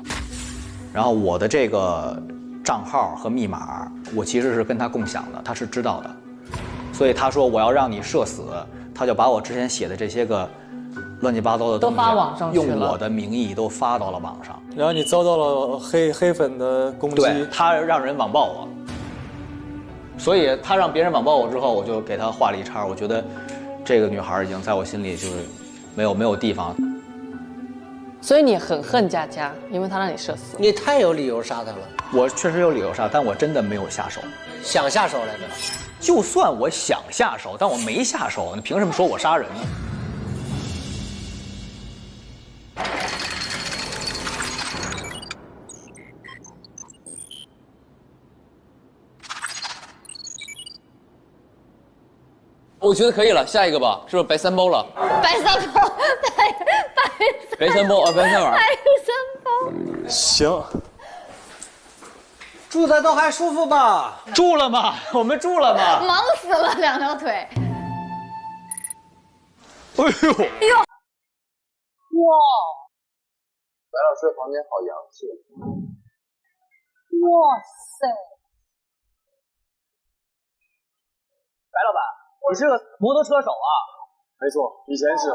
然后我的这个账号和密码，我其实是跟她共享的，她是知道的。所以她说我要让你社死，她就把我之前写的这些个乱七八糟的东西都发网上去了，用我的名义都发到了网上。然后你遭到了黑粉的攻击，对，他让人网暴我，所以他让别人网暴我之后，我就给他画了一叉。我觉得这个女孩已经在我心里就是没有地方。所以你很恨佳佳，因为她让你社死。你太有理由杀她了。我确实有理由杀，但我真的没有下手。想下手来着？就算我想下手，但我没下手，你凭什么说我杀人呢？我觉得可以了，下一个吧，是不是白三包了？白三包，白三包啊，白三碗。白三包。行。住的都还舒服吧？住了吗？我们住了吗？忙死了，两条腿。哎呦！哎呦！哇！白老师的房间好洋气。哇塞！白老板，你是个摩托车手啊？没错，以前是。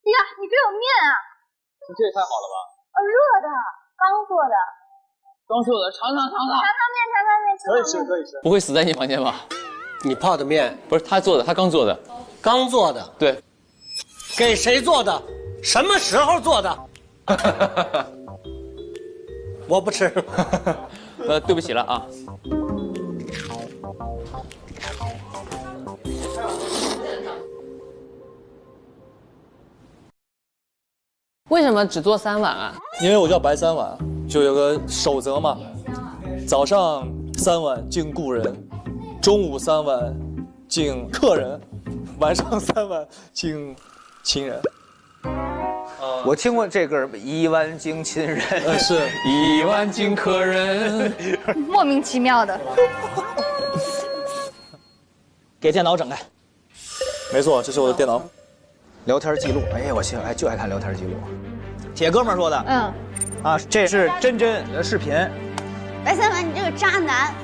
呀，你这有面啊！这也太好了吧！热的，刚做的。刚做的，尝尝面。可以吃，可以吃。不会死在你房间吧？你泡的面不是他做的，他刚做的。刚做的。对。给谁做的？什么时候做的？我不吃。对不起了啊。为什么只做3碗啊？因为我叫白三碗，就有个守则嘛，早上3碗敬故人，中午3碗敬客人，晚上3碗敬亲人。我听过这个1碗敬亲人，是1碗敬客人，莫名其妙的。给电脑整开。没错，这是我的电脑。聊天记录，哎，我就爱看聊天记录。铁哥们说的，啊，这是真的视频。白三碗，你这个渣男！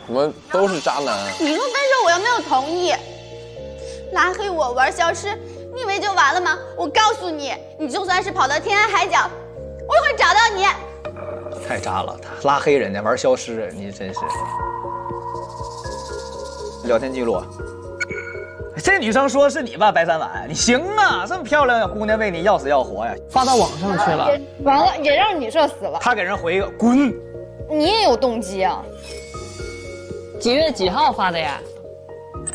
我们都是渣男。你说分手，我又没有同意，拉黑我玩消失，你以为就完了吗？我告诉你，你就算是跑到天涯海角，我也会找到你。太渣了，他拉黑人家玩消失，你真是。聊天记录。这女生说是你吧，白三碗，你行啊，这么漂亮的姑娘为你要死要活呀，发到网上去了，完了也让你社死了。他给人回一个滚，你也有动机啊？几月几号发的呀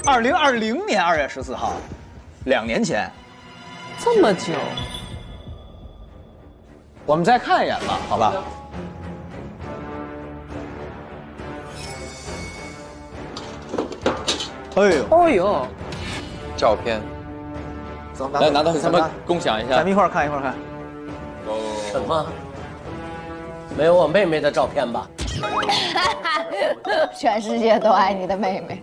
？2020年2月14号，2年前。这么久？我们再看一眼吧，好吧？哎呦！照片，走，来拿到咱们共享一下，咱们一块看一块看。什么？没有我妹妹的照片吧？全世界都爱你的妹妹。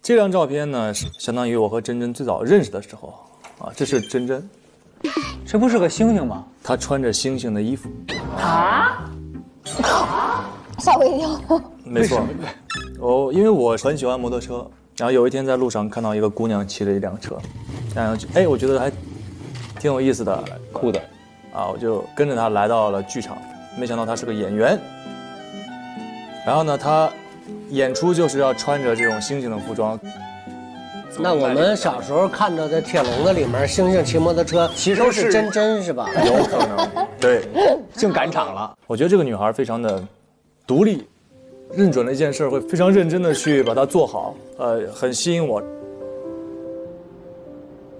这张照片呢，是相当于我和珍珍最早认识的时候啊，这是珍珍。这不是个星星吗？她穿着星星的衣服。啊？吓我一跳。没错。因为我很喜欢摩托车。然后有一天在路上看到一个姑娘骑了一辆车，然后我觉得还挺有意思的，酷的，啊，我就跟着她来到了剧场，没想到她是个演员。然后呢，她演出就是要穿着这种星星的服装，那我们小时候看到的铁笼子里面，猩猩骑摩托车，其实都是真真是吧？有可能，对，进赶场了。我觉得这个女孩非常的独立，认准了一件事会非常认真的去把它做好，很吸引我。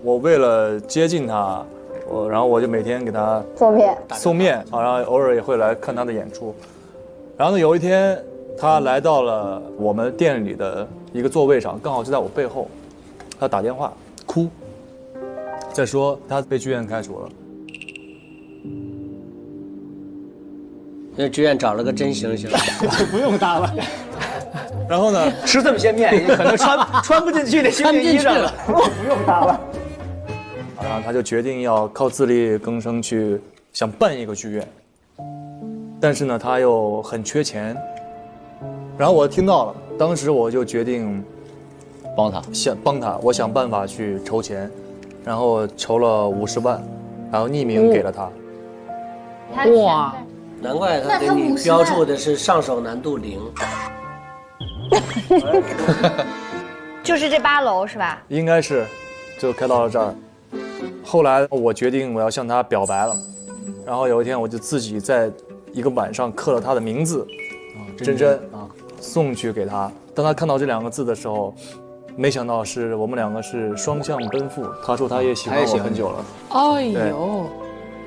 我为了接近她，然后我就每天给她送面，然后偶尔也会来看她的演出。然后呢，有一天她来到了我们店里的一个座位上，刚好就在我背后，她打电话哭，在说她被剧院开除了。那剧院找了个真猩猩，就不用搭了。然后呢，吃这么些面，可能穿不进去那猩猩衣裳了，不用搭了。然后他就决定要靠自力更生去想办一个剧院，但是呢，他又很缺钱。然后我听到了，当时我就决定帮他，我想办法去筹钱，然后筹了50万，然后匿名给了他。哇，难怪他给你标注的是上手难度0。就是这8楼是吧？应该是，就开到了这儿。后来我决定我要向他表白了，然后有一天我就自己在一个晚上刻了他的名字，真真啊，送去给他。当他看到这2个字的时候，没想到是我们2个是双向奔赴。他说他也喜欢我很久了。哎呦，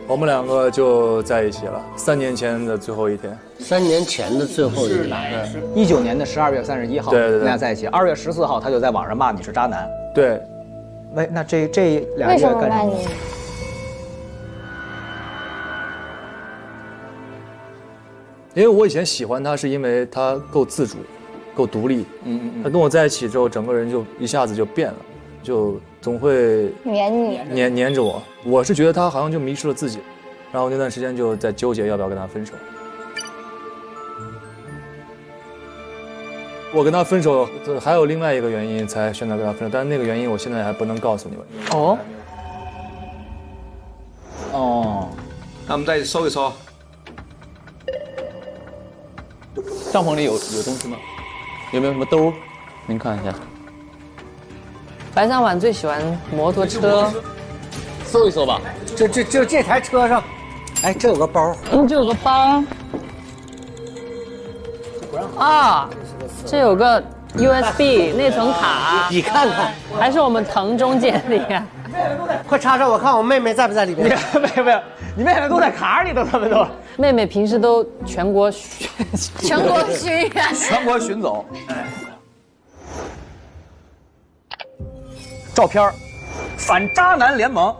我们2个就在一起了。3年前的最后一天。3年前的最后一天。19年的12月31号，对，你俩在一起。2月14号，他就在网上骂你是渣男。对。那这2个月干什么？因为我以前喜欢他，是因为他够自主，够独立。他跟我在一起之后，整个人就一下子就变了，就总会黏着我。我是觉得他好像就迷失了自己，然后那段时间就在纠结要不要跟他分手。我跟他分手还有另外一个原因才选择跟他分手，但是那个原因我现在还不能告诉你们。那我们再搜一搜。帐篷里有东西吗？有没有什么兜？您看一下。白三晚最喜欢摩托车，搜一搜吧。就这台车上，哎，这有个包。这有个包。啊，这有个 USB 内存卡。你看看，还是我们腾中介的。快插上，我看我妹妹在不在里边。没有，你妹妹都在卡里头，他们都。妹妹平时都全国巡走。照片反渣男联盟。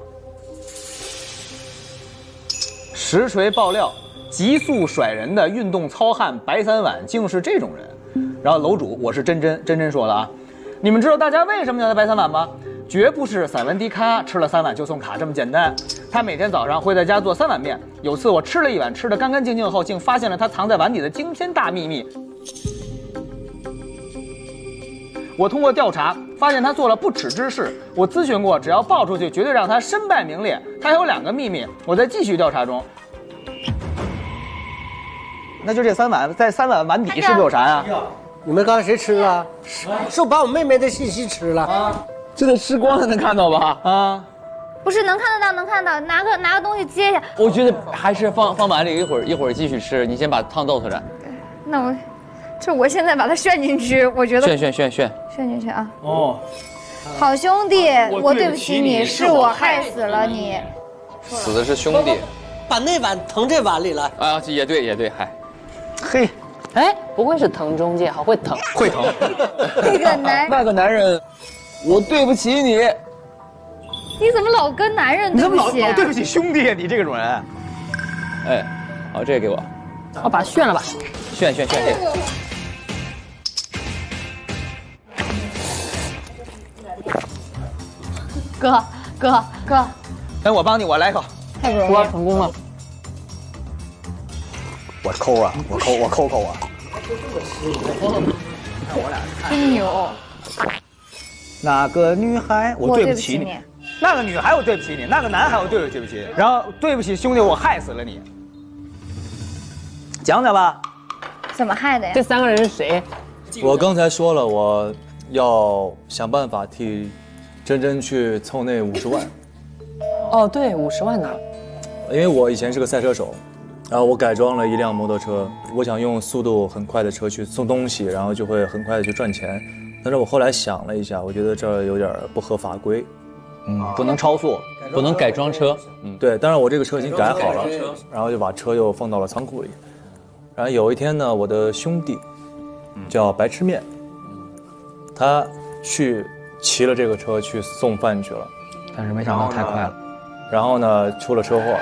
实锤爆料，急速甩人的运动糙汉白三晚竟是这种人。然后楼主，我是真真说了啊，你们知道大家为什么叫他白三晚吗？绝不是散文迪咖吃了3碗就送卡这么简单。他每天早上会在家做3碗面。有次我吃了1碗，吃得干干净净后，竟发现了他藏在碗底的惊天大秘密。我通过调查发现他做了不耻之事。我咨询过，只要爆出去，绝对让他身败名裂。他还有2个秘密，我在继续调查中。那就这3碗，在3碗碗底是不是有啥呀？你们刚才谁吃了？是把我妹妹的信息吃了啊！这得吃光才能看到吧？啊，不是能看得到，拿个东西接一下。我觉得还是放碗里，一会儿继续吃。你先把汤倒出来。那我现在把它炫进去，我觉得炫进去啊！好兄弟，我对不起你，是我害死了你。死的是兄弟，把那碗腾这碗里了啊！也对，嗨，嘿，哎，不会是腾中介，好会腾，会腾。那个男人，我对不起你。你怎么老跟男人对不起？你怎么老对不起兄弟？你这种人。哎，好，这个给我。把它炫了吧。炫。哥，哎，我帮你，我来一口。太不容易了，成功了。我抠啊，我抠啊。真牛。那个女孩，我对不起你；那个女孩，我对不起你；那个男孩，我对不起。然后对不起兄弟，我害死了你。讲吧。怎么害的呀？这3个人是谁？我刚才说了，我要想办法替真真去凑那50万。哦，对，50万呢。因为我以前是个赛车手，然后我改装了一辆摩托车，我想用速度很快的车去送东西，然后就会很快的去赚钱。但是我后来想了一下，我觉得这有点不合法规。不能超速，不能改装车。对，当然我这个车已经改好了，然后就把车又放到了仓库里。然后有一天呢，我的兄弟叫白吃面，他去骑了这个车去送饭去了，但是没想到太快了，然后呢出了车祸了。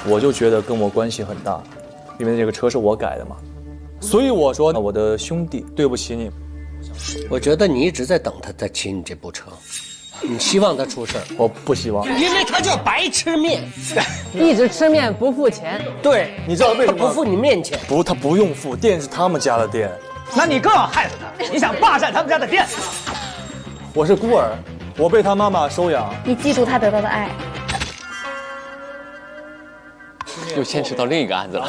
我就觉得跟我关系很大，因为这个车是我改的嘛，所以我说我的兄弟对不起你。我觉得你一直在等他再骑你这部车，你希望他出事儿？我不希望，因为他叫白吃面，一直吃面不付钱。对，你知道为什么他不付你面钱？不，他不用付，店是他们家的店。那你更要害死他，你想霸占他们家的店。我是孤儿，我被他妈妈收养。你记住他得到的爱。又牵扯到另一个案子了。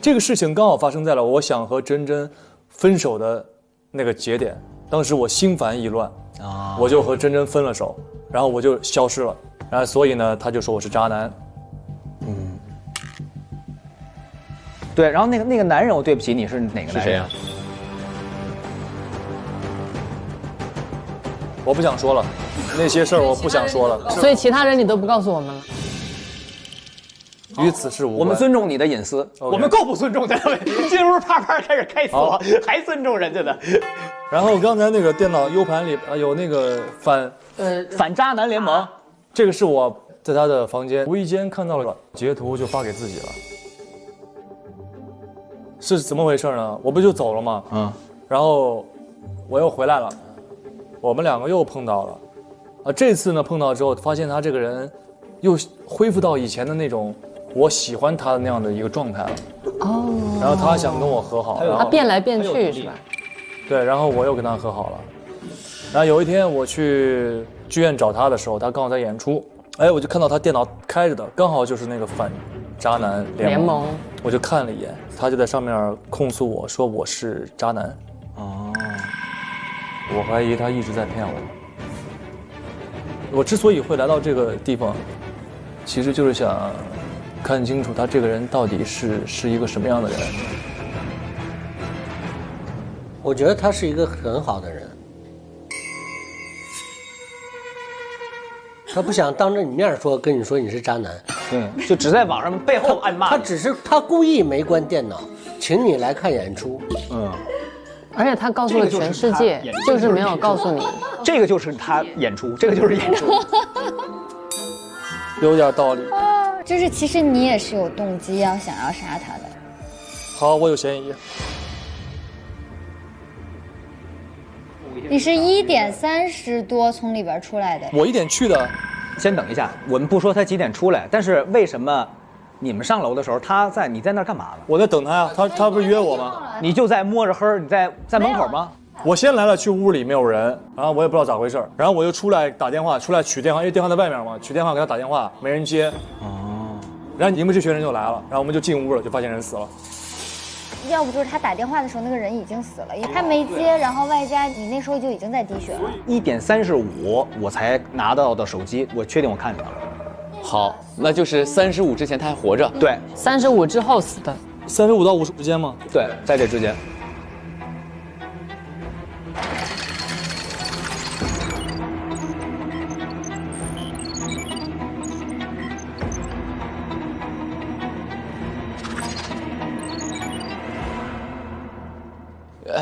这个事情刚好发生在了我想和真真分手的那个节点，当时我心烦意乱啊，我就和真真分了手，然后我就消失了，然后所以呢，他就说我是渣男。对，然后那个男人，我对不起你是哪个男人？是谁啊？我不想说了，那些事儿我不想说了。所以其他人你都不告诉我们了。与此事无关。我们尊重你的隐私，我们够不尊重的。进屋啪啪开始开锁，还尊重人家的。然后刚才那个电脑 U 盘里有那个反渣男联盟，这个是我在他的房间无意间看到了截图，就发给自己了。是怎么回事呢？我不就走了吗？然后我又回来了，我们两个又碰到了，这次呢碰到之后，发现他这个人又恢复到以前的那种我喜欢他的那样的一个状态了。哦。然后他想跟我和好，他变来变去是吧？对，然后我又跟他和好了。然后有一天我去剧院找他的时候，他刚好在演出，哎，我就看到他电脑开着的，刚好就是那个反渣男联盟，我就看了一眼，他就在上面控诉我说我是渣男。哦，我怀疑他一直在骗我。我之所以会来到这个地方，其实就是想看清楚他这个人到底是一个什么样的人。我觉得他是一个很好的人，他不想当着你面跟你说你是渣男，就只在网上背后暗骂。他只是他故意没关电脑，请你来看演出。而且他告诉了全世界，就是没有告诉你。这个就是他演出，这个就是演出，有点道理。就是其实你也是有动机想要杀他的。好，我有嫌疑。你是1点30多从里边出来的。我1点去的。先等一下，我们不说他几点出来，但是为什么你们上楼的时候你在那儿干嘛呢？我在等他呀，他不是约我吗？你就在摸着黑，你在门口吗？我先来了，去屋里没有人，然后我也不知道咋回事，然后我又出来打电话，出来取电话，因为电话在外面嘛，取电话给他打电话，没人接。然后你们这群人就来了，然后我们就进屋了，就发现人死了。要不就是他打电话的时候那个人已经死了，因为他没接，然后外加你那时候就已经在滴血了。1点35我才拿到的手机，我确定我看见了。好，那就是35之前他还活着。对，35之后死的。35到50之间吗？对，在这之间。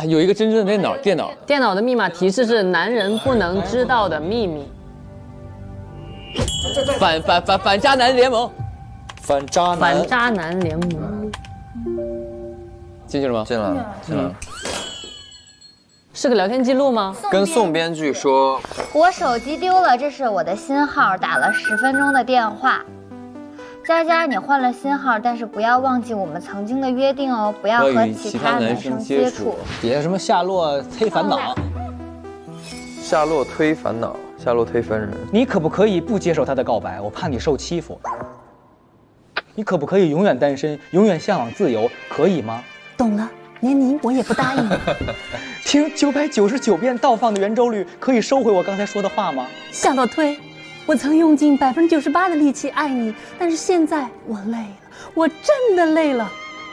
有一个真正的电脑的密码提示是男人不能知道的秘密。反渣男联盟，反渣男联盟，进去了吗？进来了。是个聊天记录吗？跟宋编剧说，我手机丢了，这是我的新号，打了10分钟的电话。佳佳，你换了新号，但是不要忘记我们曾经的约定哦，不要和其他男生接触。底下什么夏洛忒烦恼，夏洛忒烦恼，夏洛忒烦人。你可不可以不接受他的告白？我怕你受欺负。你可不可以永远单身，永远向往自由，可以吗？懂了。连你我也不答应。听999遍倒放的圆周率，可以收回我刚才说的话吗？夏洛推，我曾用尽98%的力气爱你，但是现在我累了，我真的累了。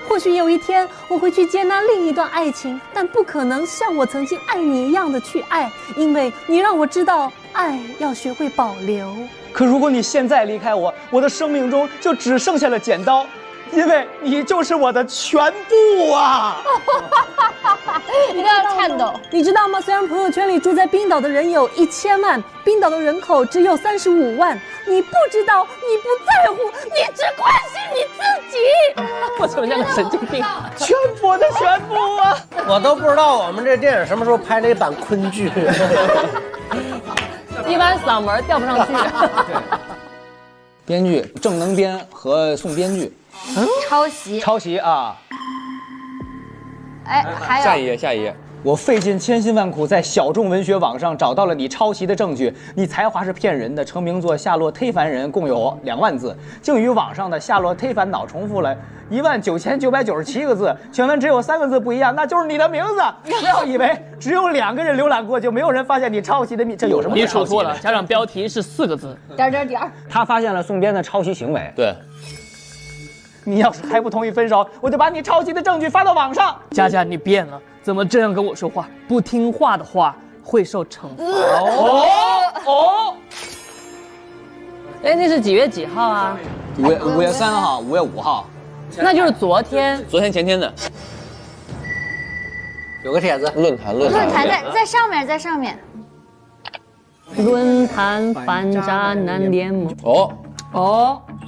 或许有一天我会去接纳另一段爱情，但不可能像我曾经爱你一样的去爱，因为你让我知道爱要学会保留。可如果你现在离开我，我的生命中就只剩下了剪刀，因为你就是我的全部啊！一定要颤抖。你知道吗？虽然朋友圈里住在冰岛的人有1000万，冰岛的人口只有35万，你不知道，你不在乎，你只关心你自己。我怎么像个神经病？全部的全部啊！我都不知道我们这电影什么时候拍了一版昆剧。一般嗓门调不上去。编剧郑能编和宋编剧，抄袭啊！哎，还有下一页。我费尽千辛万苦在小众文学网上找到了你抄袭的证据，你才华是骗人的。成名作《夏洛忒凡人》共有2万字，竟与网上的《夏洛忒烦恼》重复了19997个字，全文只有3个字不一样，那就是你的名字。不要以为只有2个人浏览过就没有人发现你抄袭的这有什么？你说错了，加上标题是4个字。点。他发现了宋编的抄袭行为。对。你要是还不同意分手，我就把你抄袭的证据发到网上。佳佳，你变了，怎么这样跟我说话？不听话的话会受惩罚。哎，那是几月几号啊？5月3号，5月5号。那就是昨天。昨天前天的。有个帖子，论坛在上面，在上面。论坛反渣男联盟。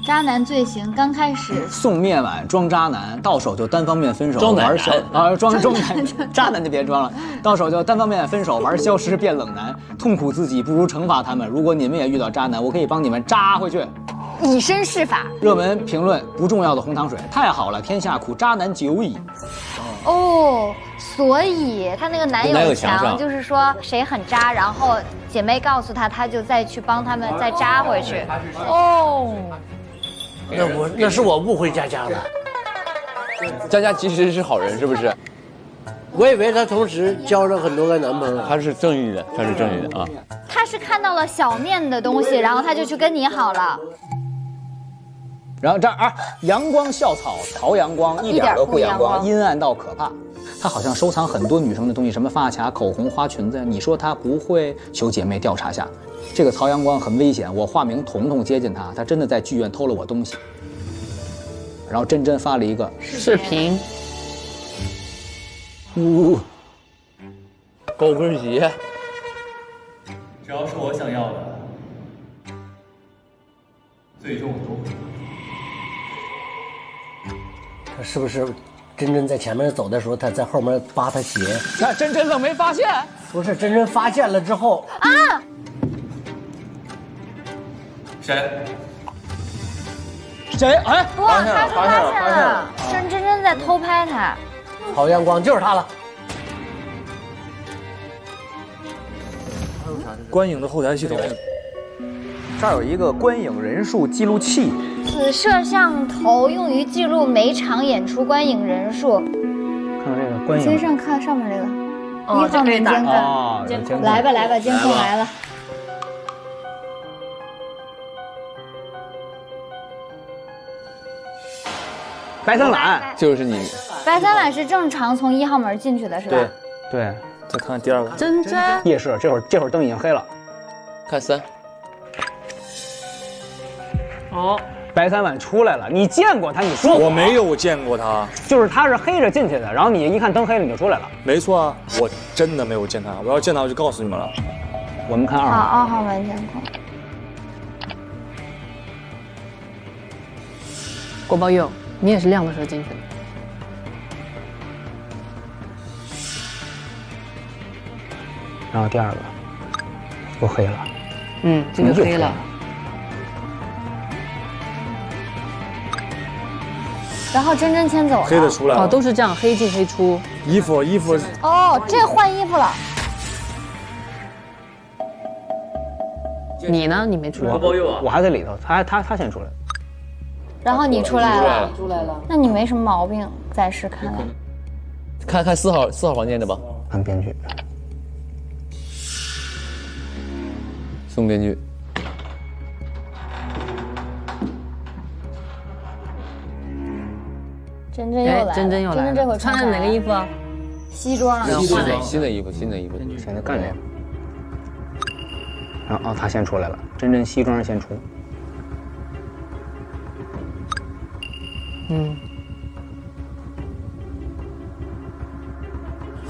渣男罪行刚开始，宋灭婉装渣男，到手就单方面分手，装男啊，装男，渣男就别装了，到手就单方面分手，玩消失变冷男，痛苦自己不如惩罚他们。如果你们也遇到渣男，我可以帮你们渣回去，以身试法。热门评论不重要的红糖水，太好了，天下苦渣男久矣。所以他那个男友墙就是说谁很渣，然后姐妹告诉他，他就再去帮他们再渣回去。那是我误会佳佳了。佳佳其实是好人，是不是？我以为她同时交了很多个男朋友。她是正义的啊。他是看到了小面的东西，然后他就去跟你好了。然后这儿啊，阳光校草陶阳光一点都不阳光，阴暗到可怕。他好像收藏很多女生的东西，什么发卡、口红、花裙子。你说他不会？求姐妹调查下。这个曹阳光很危险，我化名彤彤接近他，他真的在剧院偷了我东西。然后真真发了一个视频，高跟鞋，只要是我想要的，最终都会。他是不是真真在前面走的时候，他在后面扒他鞋？那真真怎么没发现？不是，真真发现了之后啊。谁？哎，哇，他发现了，真真在偷拍他。好阳光就是他了。观影的后台系统，这儿有一个观影人数记录器。此摄像头用于记录每场演出观影人数。看这个观影。先看上面这个，1号门监控。来吧，监控来了。白三懒就是你。白三懒是正常从1号门进去的，是吧？对。再看看第二个。真真。夜市，这会儿灯已经黑了。看3。白三懒出来了，你见过他？你说我没有见过他，就是他是黑着进去的，然后你一看灯黑了，你就出来了。没错啊，我真的没有见他，我要见他我就告诉你们了。我们看2号。好，2号门监控。郭宝佑，你也是亮的时候进去的。然后第二个又黑了。这就黑了。然后真真先走了。黑的出来了。都是这样，黑进黑出。衣服。这换衣服了。你呢？你没出来。我还在里头，他先出来。然后你出来了。那你没什么毛病，暂时看来。看4号房间的吧。按编剧。宋编剧。真真又来了，真真又来了。真真这会穿的哪个衣服啊？西装。新的衣服。现在干这个。然后他先出来了，真真西装先出。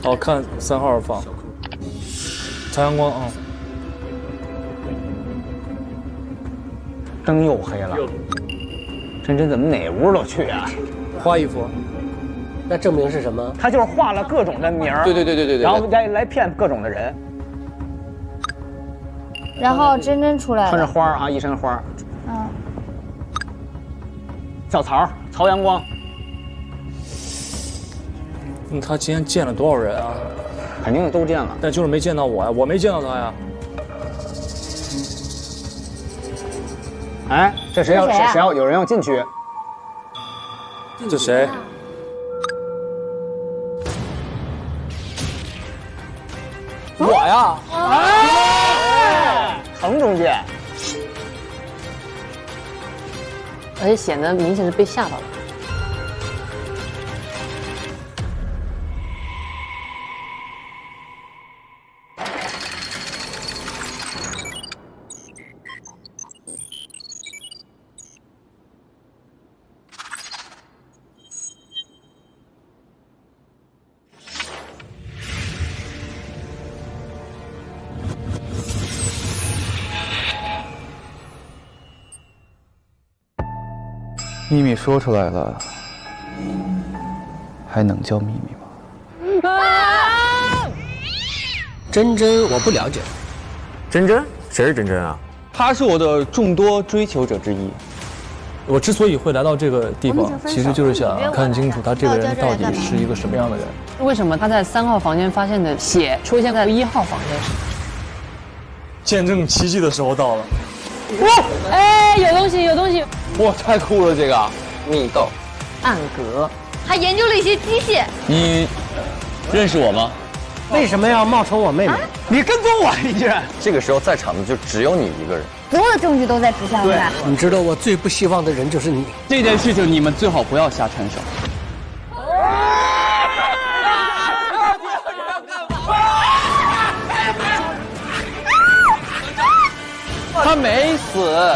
好看3号房，朝阳光啊。灯又黑了，真真怎么哪屋都去啊？花衣服，那证明是什么？他就是画了各种的名儿，对，然后来骗各种的人。然后真真出来了，穿着花啊，一身花。小曹阳光。他今天见了多少人啊？肯定都见了，但就是没见到我呀，我没见到他呀。哎，这谁要有人要进去？这谁？我呀！程中介，而且显得明显是被吓到了。秘密说出来了，还能叫秘密吗？真真我不了解。真真？谁是真真啊？他是我的众多追求者之一。我之所以会来到这个地方，其实就是想看清楚他这个人到底是一个什么样的人。为什么他在3号房间发现的血出现在1号房间上？见证奇迹的时候到了。哇！哎，有东西，有东西！哇，太酷了！这个密道、暗格，还研究了一些机械。你认识我吗？为什么要冒充我妹妹？你跟踪我，你居然！这个时候在场的就只有你一个人，所有的证据都在指向他。你知道我最不希望的人就是你。这件事情你们最好不要瞎掺手。他没死。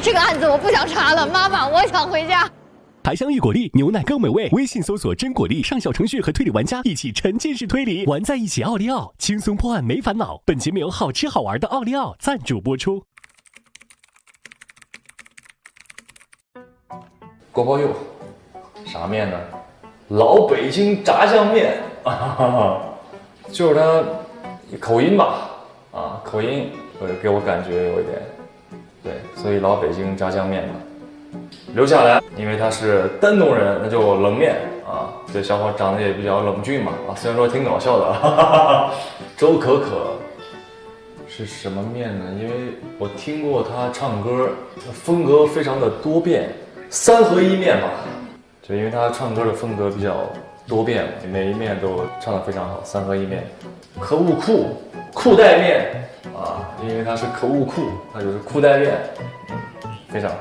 这个案子我不想查了，妈妈，我想回家。台香益果粒牛奶更美味，微信搜索真果粒上小程序和推理玩家一起沉浸式推理，玩在一起奥利奥，轻松破案没烦恼。本节目由好吃好玩的奥利奥赞助播出。锅包肉，啥面呢？老北京炸酱面，就是它口音吧，口音给我感觉有一点，对，所以老北京炸酱面吧。留下来，因为他是丹东人，那就冷面啊。这小伙长得也比较冷峻嘛，虽然说挺搞笑的。周可可是什么面呢？因为我听过他唱歌，风格非常的多变，3合1面吧。就因为他唱歌的风格比较多变，每一面都唱得非常好，3合1面。可恶酷，裤带面啊，因为他是可恶酷，他就是裤带面，非常好。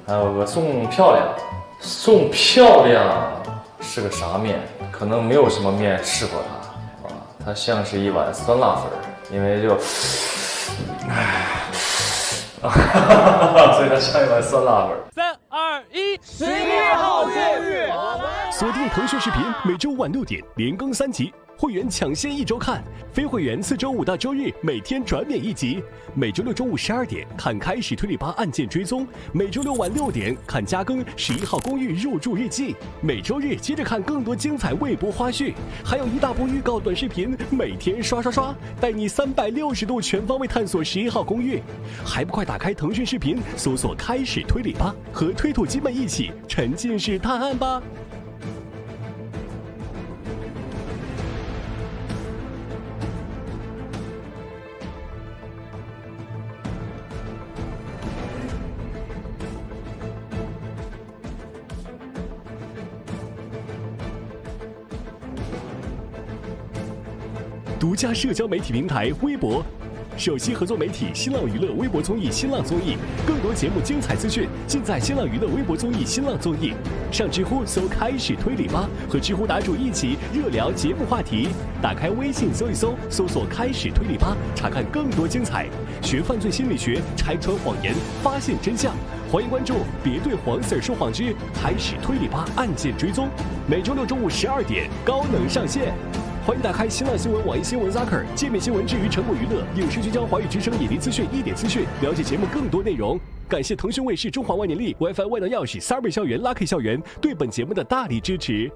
还有个宋漂亮，宋漂亮是个啥面？可能没有什么面适合它啊，它像是一碗酸辣粉，因为就，所以它像一碗酸辣粉。3、2、1， 11号公寓，锁定腾讯视频，每周晚6点连更3集。会员抢先1周看，非会员次周5到周日每天转免1集。每周6中午12点看《开始推理吧案件追踪》，每周6晚6点看加更《11号公寓入住日记》，每周日接着看更多精彩未播花絮，还有一大部预告短视频，每天刷，带你360度全方位探索11号公寓。还不快打开腾讯视频，搜索《开始推理吧》，和推土机们一起沉浸式探案吧。独家社交媒体平台微博，首席合作媒体新浪娱乐微博综艺新浪综艺，更多节目精彩资讯尽在新浪娱乐微博综艺新浪综艺。上知乎搜开始推理吧，和知乎答主一起热聊节目话题。打开微信搜一搜，搜索开始推理吧，查看更多精彩。学犯罪心理学，拆穿谎言，发现真相。欢迎关注，别对黄 Sir 说谎之开始推理吧案件追踪，每周六中午12点高能上线。欢迎打开新浪新闻、网易新闻、Zaker 界面新闻之于成果娱乐、影视聚焦、华语之声、野地资讯、一点资讯，了解节目更多内容。感谢腾讯卫视、中华万年历、WiFi 万能钥匙、Saber 校园、Lucky 校园对本节目的大力支持。